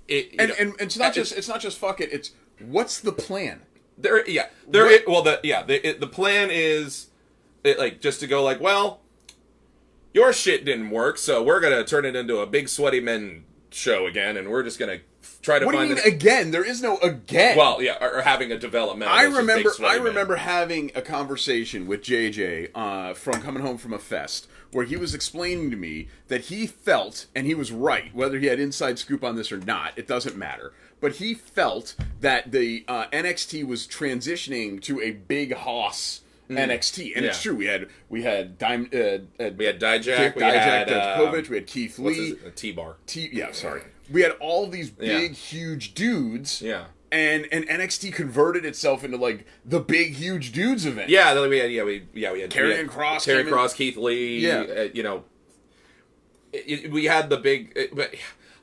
And it's not just fuck it. It's what's the plan? The plan is like just to go like, well, your shit didn't work, so we're gonna turn it into a big sweaty men show again, and we're just gonna try to what find. What do you mean again? There is no again. Well, yeah, or having a developmental. I remember having a conversation with JJ from coming home from a fest where he was explaining to me that he felt, and he was right, whether he had inside scoop on this or not, it doesn't matter. But he felt that the NXT was transitioning to a big hoss NXT, and it's true. We had Dijak, we had Dijakovic, we had Keith Lee, T-Bar. Sorry. We had all these big, huge dudes. Yeah. And NXT converted itself into like the big, huge dudes event. Yeah, we had Karrion Kross, Keith Lee. Yeah. We had the big. But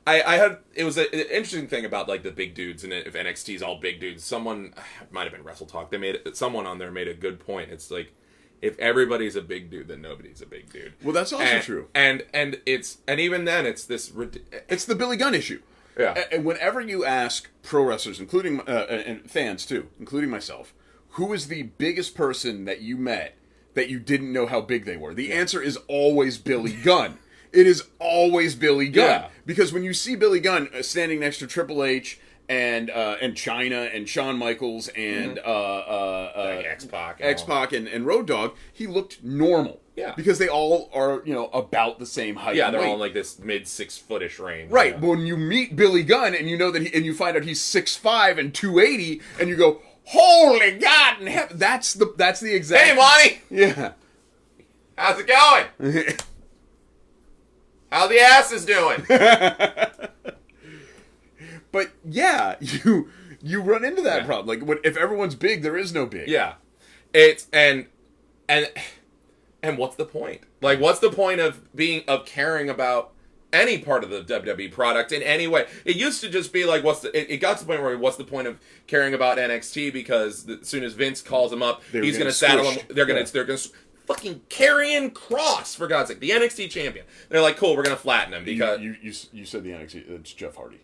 I had, it was an interesting thing about like the big dudes, and if NXT's all big dudes, someone, it might have been Wrestle Talk, someone on there made a good point. It's like, if everybody's a big dude, then nobody's a big dude. Well, that's also true. And even then, it's this. It's the Billy Gunn issue. Yeah. And whenever you ask pro wrestlers, including and fans too, including myself, who is the biggest person that you met that you didn't know how big they were? The answer is always Billy Gunn. It is always Billy Gunn. Yeah. Because when you see Billy Gunn standing next to Triple H and Chyna and Shawn Michaels and X-Pac and Road Dogg, he looked normal. Yeah. Because they all are, about the same height. Yeah, and they're weight. all in like this mid 6 footish range. Right. Yeah. But when you meet Billy Gunn and you know that and you find out he's 6'5" and 280 and you go, "Holy God in heaven." That's the exact. Hey, Monty! Yeah. How's it going? How the ass is doing? But yeah, you run into that problem. Like, if everyone's big, there is no big. Yeah. It's and what's the point? Like, what's the point of caring about any part of the WWE product in any way? It used to just be like, it got to the point where what's the point of caring about NXT, because as soon as Vince calls him up, he's going to saddle him. They're going to fucking Karrion Kross, for God's sake, the NXT champion. They're like, cool, we're going to flatten him because you said the NXT. It's Jeff Hardy.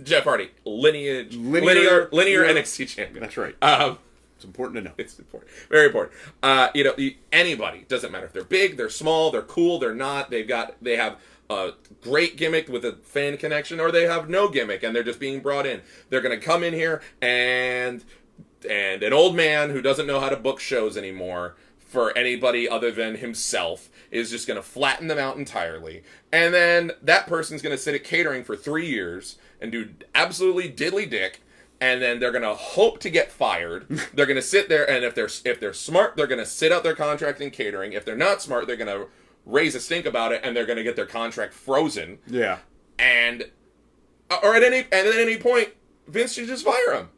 Jeff Hardy, linear NXT champion. That's right. It's important to know. It's important. Very important. Anybody, doesn't matter if they're big, they're small, they're cool, they're not. They have a great gimmick with a fan connection, or they have no gimmick and they're just being brought in. They're going to come in here and an old man who doesn't know how to book shows anymore for anybody other than himself is just going to flatten them out entirely. And then that person's going to sit at catering for 3 years and do absolutely diddly dick. And then they're going to hope to get fired. They're going to sit there, and if they're smart, they're going to sit out their contract in catering. If they're not smart, they're going to raise a stink about it, and they're going to get their contract frozen. Yeah. And at any point, Vince should just fire him.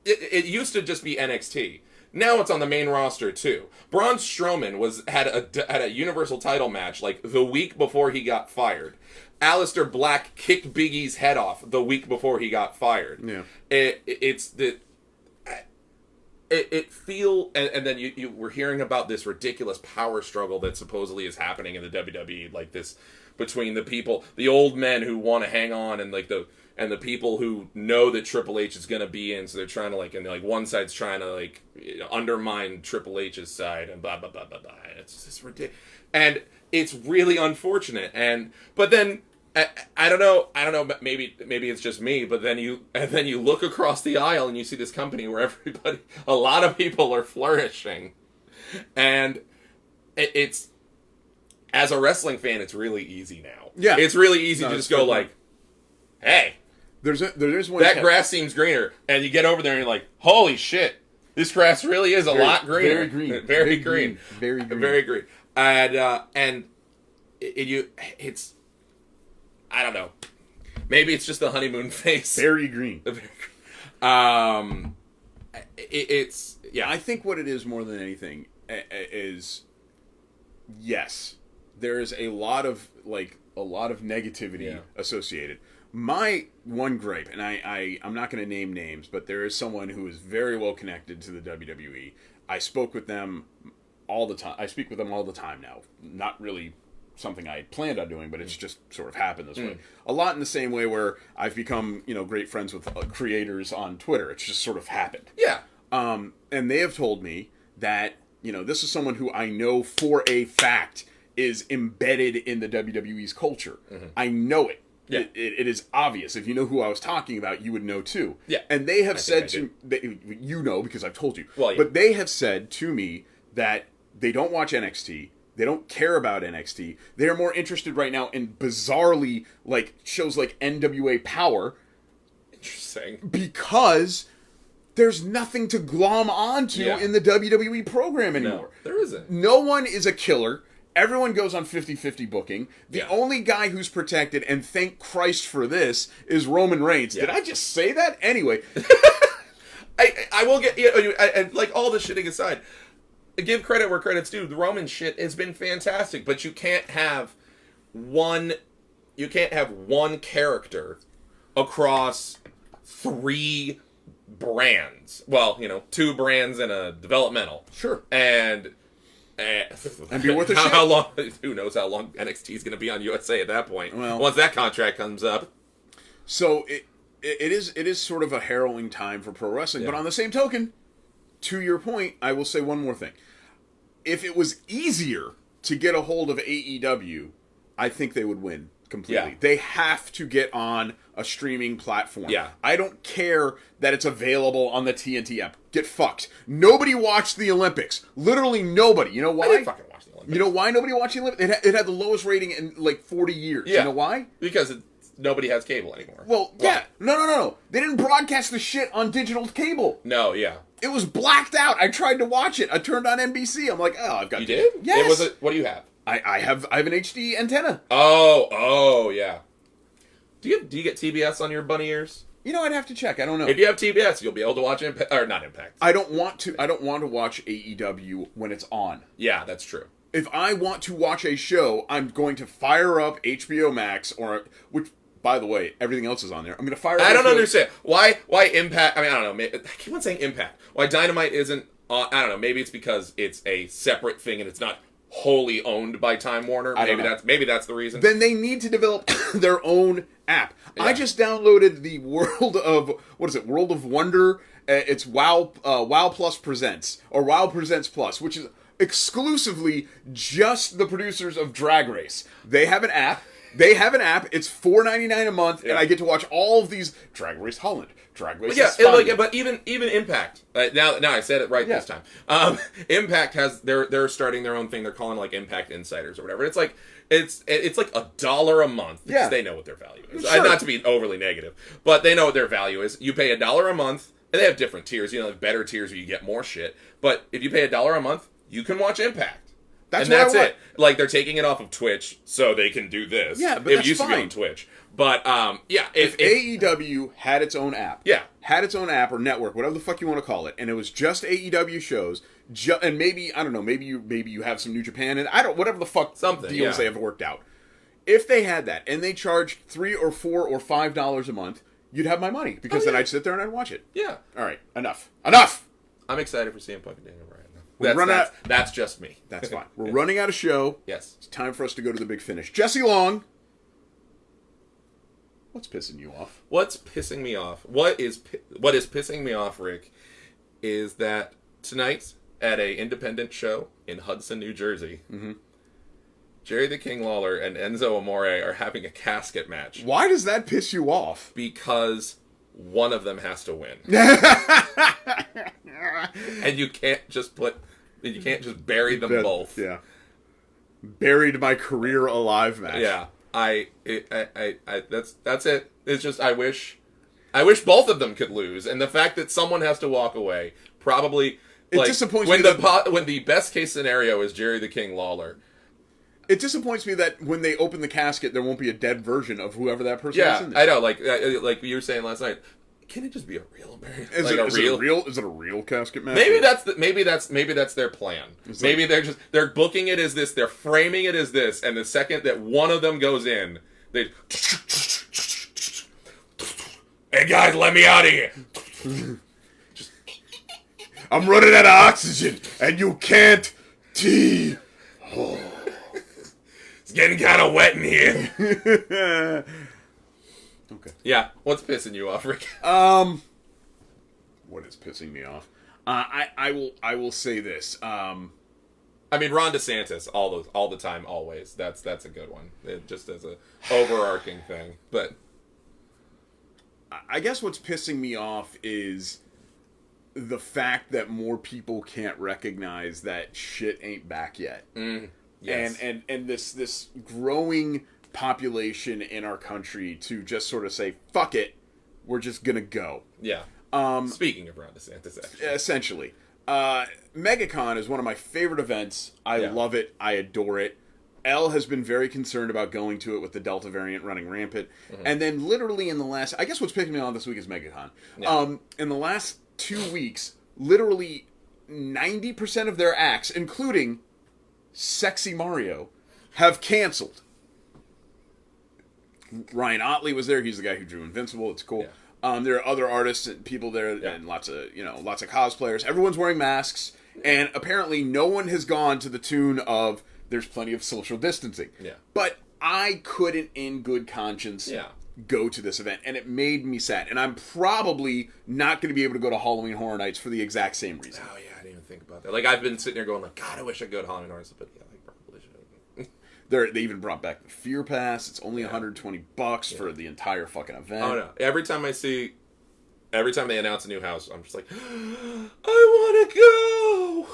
It used to just be NXT. Now it's on the main roster too. Braun Strowman had a Universal title match like the week before he got fired. Aleister Black kicked Big E's head off the week before he got fired. Yeah. And then you were hearing about this ridiculous power struggle that supposedly is happening in the WWE, like this between the people, the old men who want to hang on, and like the people who know that Triple H is going to be in, so they're trying to one side's trying to undermine Triple H's side, and blah blah blah blah blah. It's just ridiculous, and it's really unfortunate. But then I don't know. Maybe it's just me. But then you look across the aisle and you see this company where a lot of people are flourishing, and it's, as a wrestling fan, it's really easy now. Yeah, it's really easy to just go like, "Hey, there's one that grass seems greener," and you get over there and you're like, "Holy shit, this grass really is a lot greener, very green, very green, very green, very green." And it's, I don't know, maybe it's just the honeymoon phase. Very green. It's yeah. I think what it is more than anything is, yes, there is a lot of negativity associated. My one gripe, and I'm not going to name names, but there is someone who is very well connected to the WWE. I spoke with them all the time. I speak with them all the time now. Not really something I planned on doing, but it's just sort of happened this way. A lot in the same way where I've become, great friends with creators on Twitter. It's just sort of happened. Yeah. And they have told me that, this is someone who I know for a fact is embedded in the WWE's culture. Mm-hmm. I know it. Yeah. It is obvious. If you know who I was talking about, you would know too. Yeah. And they have said to you know because I've told you. Well, yeah. But they have said to me that they don't watch NXT. They don't care about NXT. They are more interested right now in bizarrely like shows like NWA Power. Interesting. Because there's nothing to glom onto in the WWE program anymore. No, there isn't. No one is a killer. Everyone goes on 50-50 booking. The only guy who's protected, and thank Christ for this, is Roman Reigns. Yeah. Did I just say that? Anyway. I will get... and like, all the shitting aside, give credit where credit's due. The Roman shit has been fantastic, but you can't have one character across 3 brands. Well, 2 brands and a developmental. Sure. And be worth a shit. How long? Who knows how long NXT is going to be on USA at that point? Well, once that contract comes up. So it is sort of a harrowing time for pro wrestling. But on the same token, to your point, I will say one more thing. If it was easier to get a hold of AEW, I think they would win completely. Yeah. They have to get on a streaming platform. Yeah. I don't care that it's available on the TNT app. Get fucked. Nobody watched the Olympics. Literally nobody. You know why? I didn't fucking watch the Olympics. You know why nobody watched the Olympics? It had the lowest rating in like 40 years. Yeah. You know why? Because nobody has cable anymore. Well, yeah. No. They didn't broadcast the shit on digital cable. No, yeah. It was blacked out. I tried to watch it. I turned on NBC. I'm like, oh, I've got. You did? Yes. What do you have? I have an HD antenna. Oh, yeah. Do you get TBS on your bunny ears? I'd have to check. I don't know. If you have TBS, you'll be able to watch Impact, or not Impact. I don't want to watch AEW when it's on. Yeah, that's true. If I want to watch a show, I'm going to fire up HBO Max which, by the way, everything else is on there. I'm going to fire up I don't understand. Why Impact, I don't know. I keep on saying Impact. Why Dynamite isn't, I don't know. Maybe it's because it's a separate thing and it's not wholly owned by Time Warner. Maybe that's the reason. Then they need to develop their own app. Yeah. I just downloaded the World of Wonder. It's WoW Plus Presents or WoW Presents Plus, which is exclusively just the producers of Drag Race. They have an app. It's $4.99 a month, and I get to watch all of these Drag Race Holland, Drag Race. Yeah, but even Impact. Now I said it right this time. Impact has they're starting their own thing. They're calling like Impact Insiders or whatever. It's like $1 a month because they know what their value is. Sure. Not to be overly negative, but they know what their value is. You pay $1 a month, and they have different tiers. Better tiers where you get more shit. But if you pay $1 a month, you can watch Impact. That's it. Like, they're taking it off of Twitch so they can do this. Yeah, but it used to be on Twitch. But, if AEW had its own app. Yeah. Had its own app or network, whatever the fuck you want to call it, and it was just AEW shows, and maybe, I don't know, maybe you have some New Japan, and whatever the fuck deals they have worked out. If they had that, and they charged $3 or $4 or $5 a month, you'd have my money, because then I'd sit there and I'd watch it. Yeah. All right, enough! I'm excited for CM Punk and Daniel Bryan. That's just me. That's fine. We're running out of show. Yes. It's time for us to go to the big finish. Jesse Long. What's pissing you off? What's pissing me off? What is pissing me off, Rick, is that tonight at a independent show in Hudson, New Jersey, Jerry the King Lawler and Enzo Amore are having a casket match. Why does that piss you off? Because one of them has to win. And you can't just bury them both. Yeah. Buried my career alive match. Yeah. That's it. It's just I wish both of them could lose, and the fact that someone has to walk away probably disappoints me that when the best case scenario is Jerry the King Lawler. It disappoints me that when they open the casket, there won't be a dead version of whoever that person is in there. I know. Like you were saying last night. Can it just be a real burial? Is it a real casket match? Maybe that's their plan. Maybe they're booking it as this, they're framing it as this, and the second that one of them goes in, they hey guys, let me out of here. I'm running out of oxygen, and you can't It's getting kind of wet in here. Okay. Yeah. What's pissing you off, Rick? What is pissing me off? I will say this. I mean, Ron DeSantis, all the time, always. That's a good one. Just as a overarching thing. But I guess what's pissing me off is the fact that more people can't recognize that shit ain't back yet. Yes. And this growing population in our country to just sort of say, fuck it, we're just gonna go. Yeah. Speaking of Ron DeSantis, actually. Essentially. MegaCon is one of my favorite events. I love it. I adore it. Elle has been very concerned about going to it with the Delta variant running rampant. And then literally in the last... I guess what's picking me on this week is MegaCon. Yeah. In the last 2 weeks, literally 90% of their acts, including Sexy Mario, have canceled. Ryan Otley was there. He's the guy who drew Invincible. It's cool. Yeah. There are other artists and people there, and lots of cosplayers. Everyone's wearing masks, and apparently no one has gone to the tune of "There's plenty of social distancing." Yeah. But I couldn't, in good conscience, go to this event, and it made me sad. And I'm probably not going to be able to go to Halloween Horror Nights for the exact same reason. Oh yeah, I didn't even think about that. Like I've been sitting there going, like, God, I wish I could go to Halloween Horror Nights, but yeah, I probably should. They even brought back the Fear Pass. It's only $120 for the entire fucking event. Oh no! Every time they announce a new house, I'm just like, I want to go.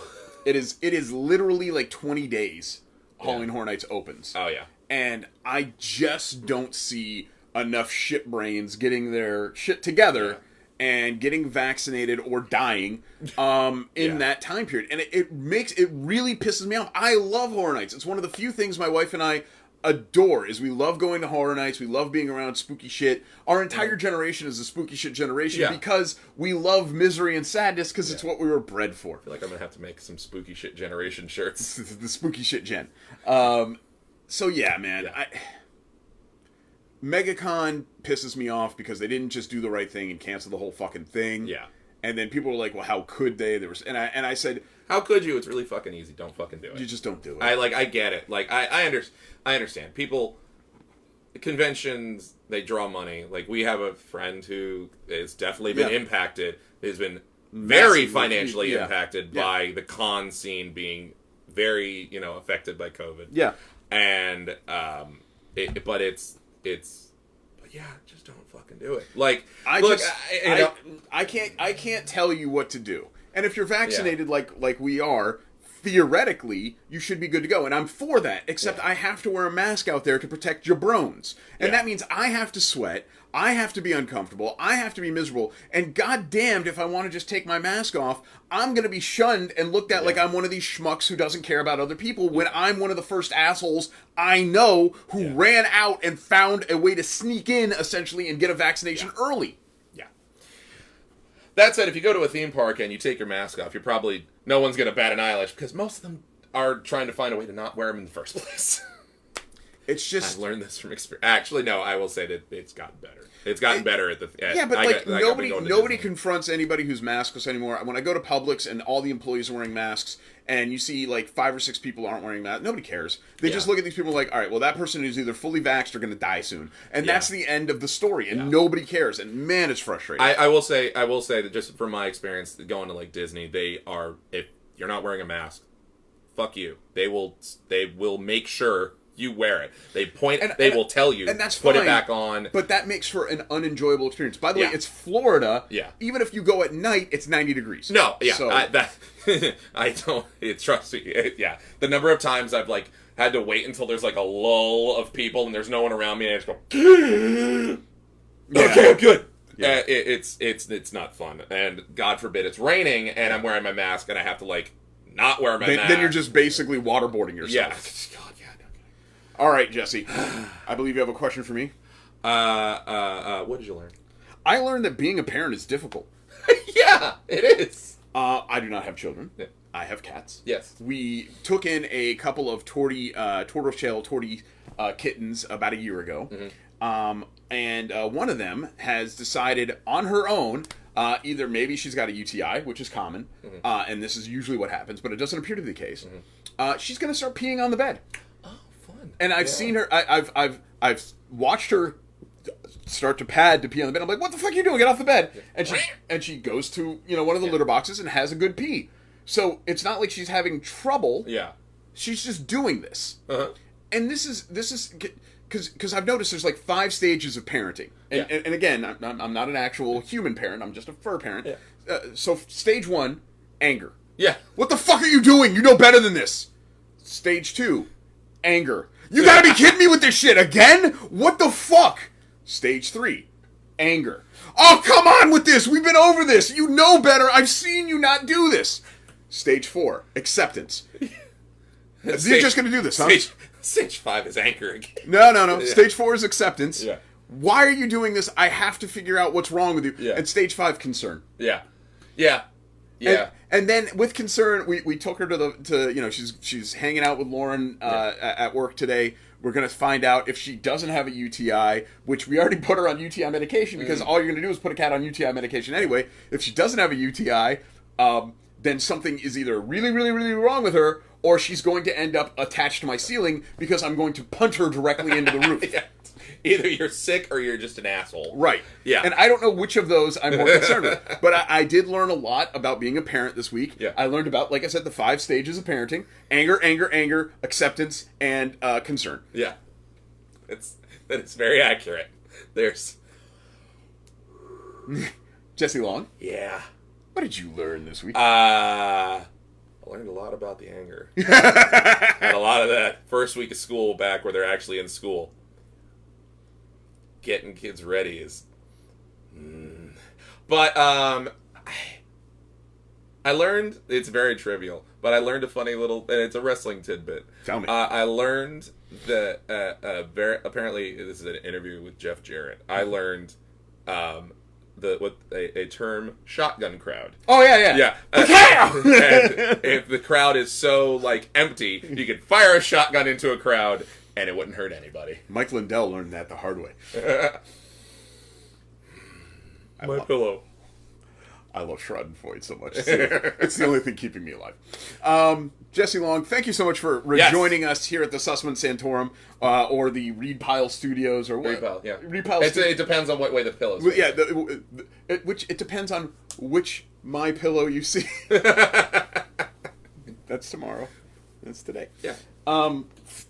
It is literally like 20 days. Halloween Horror Nights opens. Oh yeah, and I just don't see enough shit brains getting their shit together and getting vaccinated or dying in that time period. And it really pisses me off. I love Horror Nights. It's one of the few things my wife and I adore is we love going to Horror Nights. We love being around spooky shit. Our entire generation is a spooky shit generation because we love misery and sadness because it's what we were bred for. I feel like I'm going to have to make some spooky shit generation shirts. The spooky shit gen. So yeah, man. Yeah. MegaCon pisses me off because they didn't just do the right thing and cancel the whole fucking thing. Yeah. And then people were like, well, how could they? And I said, how could you? It's really fucking easy. Don't fucking do it. You just don't do it. I get it. Like I understand. People, conventions, they draw money. Like we have a friend who has definitely been impacted. Has been very financially impacted by the con scene being very, affected by COVID. Yeah. And but yeah, just don't fucking do it. Like, I can't tell you what to do. And if you're vaccinated like we are, theoretically, you should be good to go. And I'm for that, except I have to wear a mask out there to protect jabrones. And that means I have to sweat, I have to be uncomfortable, I have to be miserable, and goddamned if I want to just take my mask off, I'm going to be shunned and looked at like I'm one of these schmucks who doesn't care about other people when I'm one of the first assholes I know who ran out and found a way to sneak in, essentially, and get a vaccination early. That said, if you go to a theme park and you take your mask off, no one's going to bat an eyelash because most of them are trying to find a way to not wear them in the first place. It's just... I've learned this from experience. Actually, no, I will say that it's gotten better. It's gotten better at the... nobody confronts anybody who's maskless anymore. When I go to Publix and all the employees are wearing masks and you see like 5 or 6 people aren't wearing masks, nobody cares. They just look at these people like, all right, well, that person is either fully vaxxed or going to die soon. And that's the end of the story. And nobody cares. And man, it's frustrating. I will say that just from my experience going to like Disney, if you're not wearing a mask, fuck you. They will make sure you wear it. They will tell you, and that's put fine, it back on. But that makes for an unenjoyable experience. By the way, it's Florida. Yeah. Even if you go at night, it's 90 degrees. No, yeah. So. I don't... trust me. The number of times I've like had to wait until there's like a lull of people and there's no one around me and I just go... Okay, I'm good. Yeah. It's not fun. And God forbid it's raining and I'm wearing my mask and I have to like not wear my mask. Then you're just basically waterboarding yourself. Yeah. God, yeah. All right, Jesse. I believe you have a question for me. What did you learn? I learned that being a parent is difficult. Yeah, it is. I do not have children. Yeah. I have cats. Yes. We took in a couple of tortoiseshell kittens about a year ago. Mm-hmm. And one of them has decided on her own, either maybe she's got a UTI, which is common, and this is usually what happens, but it doesn't appear to be the case. Mm-hmm. She's going to start peeing on the bed. And I've seen her. I've watched her start to pad to pee on the bed. I'm like, "What the fuck are you doing? Get off the bed!" And she goes to one of the litter boxes and has a good pee. So it's not like she's having trouble. Yeah. she's just doing this. Uh-huh. And this is because I've noticed there's like 5 stages of parenting. And again, I'm not an actual human parent. I'm just a fur parent. Yeah. So stage 1, anger. Yeah. What the fuck are you doing? You know better than this. Stage 2, anger. You gotta be kidding me with this shit again? What the fuck? Stage 3, anger. Oh, come on with this. We've been over this. You know better. I've seen you not do this. Stage 4, acceptance. You're just gonna do this, huh? Stage 5 is anger again. No. Yeah. Stage 4 is acceptance. Yeah. Why are you doing this? I have to figure out what's wrong with you. Yeah. And stage 5, concern. Yeah. And then with concern, we took her to she's hanging out with Lauren at work today. We're gonna find out if she doesn't have a UTI, which we already put her on UTI medication because all you're gonna do is put a cat on UTI medication anyway. If she doesn't have a UTI, then something is either really, really, really wrong with her, or she's going to end up attached to my ceiling because I'm going to punt her directly into the roof. Yeah. Either you're sick or you're just an asshole. Right. Yeah. And I don't know which of those I'm more concerned with. But I did learn a lot about being a parent this week. Yeah. I learned about, like I said, the 5 stages of parenting. Anger, acceptance, and concern. Yeah. That is very accurate. There's... Jesse Long? Yeah. What did you learn this week? I learned a lot about the anger. And a lot of that first week of school back where they're actually in school. Getting kids ready is... But, I learned... It's very trivial, but I learned a funny little... And it's a wrestling tidbit. Tell me. I learned that... apparently, this is an interview with Jeff Jarrett. I learned... a term, shotgun crowd. Oh, yeah. Yeah. And if the crowd is so, empty, you could fire a shotgun into a crowd, and it wouldn't hurt anybody. Mike Lindell learned that the hard way. My pillow. I love Schadenfreude so much. It's the only thing keeping me alive. Jesse Long, thank you so much for rejoining us here at the Sussman Santorum, or the Reed Pile Studios, or what? Reed Pile, yeah. Reed Pile it depends on what way the pillow's yeah, it depends on which My Pillow you see. That's tomorrow. That's today. Yeah.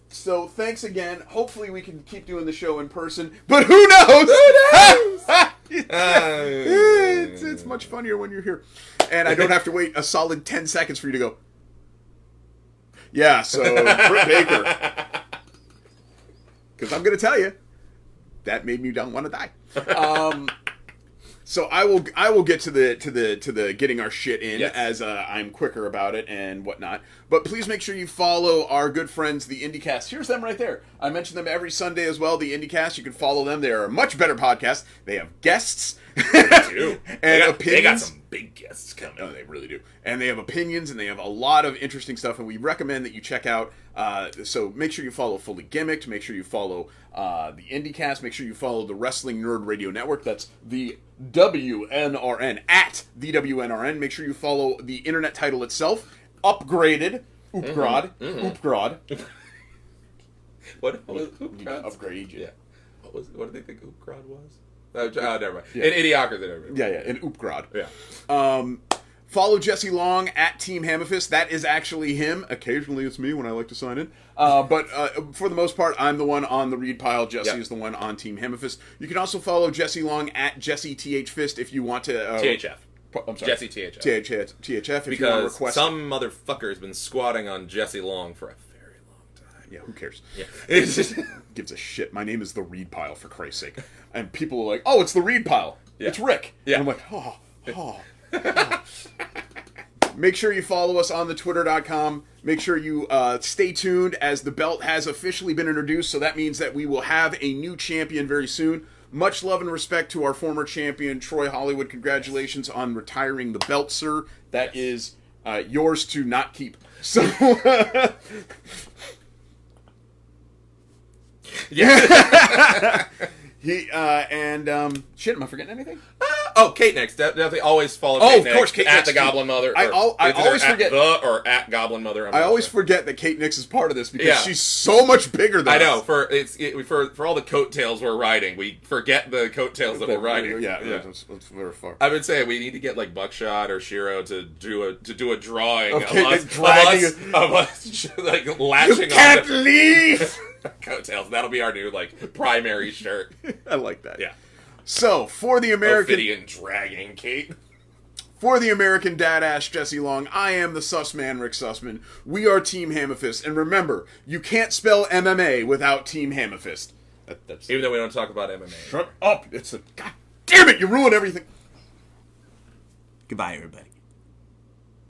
So thanks again. Hopefully we can keep doing the show in person, but who knows? It's much funnier when you're here, and I don't have to wait a solid 10 seconds for you to go. Yeah, so Britt Baker, because I'm going to tell you that made me don't want to die. So I will get to the getting our shit in, yes, as I'm quicker about it and whatnot. But please make sure you follow our good friends, the IndieCast. Here's them right there. I mention them every Sunday as well. The IndieCast, you can follow them. They are a much better podcast. They have guests and opinions. They got some big guests coming. Oh, they really do. And they have opinions, and they have a lot of interesting stuff, and we recommend that you check out. So make sure you follow Fully Gimmicked. Make sure you follow the IndieCast. Make sure you follow the Wrestling Nerd Radio Network. That's the WNRN, at the WNRN. Make sure you follow the internet title itself, Upgraded, Oopgrod, Oopgrod. What was Oopgrod? Upgrade, yeah. What did they think Oopgrod was? Oh, never mind. Yeah. In Idiocracy. Yeah, in Oopgrod. Yeah. Follow Jesse Long at Team HAMMA FIST. That is actually him. Occasionally it's me when I like to sign in. But for the most part, I'm the one on the Reed Pile. Jesse is the one on Team HAMMA FIST. You can also follow Jesse Long at Jesse TH Fist if you want to... THF. I'm sorry. Jesse THF. THF if because you want to request... some motherfucker has been squatting on Jesse Long for a very long time. Yeah, who cares? Yeah. It's just... Gives a shit. My name is the Reed Pile, for Christ's sake. And people are like, oh, it's the Reed Pile. Yeah. It's Rick. Yeah. And I'm like, oh. Make sure you follow us on the Twitter.com. Make sure you stay tuned, as the belt has officially been introduced. So that means that we will have a new champion very soon. Much love and respect to our former champion, Troy Hollywood. Congratulations on retiring the belt, sir. That is yours to not keep. So... Yeah. Shit, am I forgetting anything? Kate Nix. Definitely always follow Oh, Kate of Nix course, Kate at Nix, the too. Goblin Mother. I always forget or at Goblin Mother. I always forget that Kate Nix is part of this because Yeah. she's so much bigger than I know us. for all the coattails we're riding, we forget the coattails that we're riding. Yeah. That's very far. I would say we need to get like Buckshot or Shiro to do a drawing Okay, of us, dragging of us like latching You on can't the leave. coattails. That'll be our new like primary shirt. I like that. Yeah. So for the American Ophidian dragging Kate. For the American Dadass Jesse Long, I am the sus man Rick Sussman. We are Team HAMMA FIST, and remember, you can't spell MMA without Team HAMMA FIST. That's Even though we don't talk about MMA. Shut up! It's a god damn it! You ruin everything. Goodbye, everybody.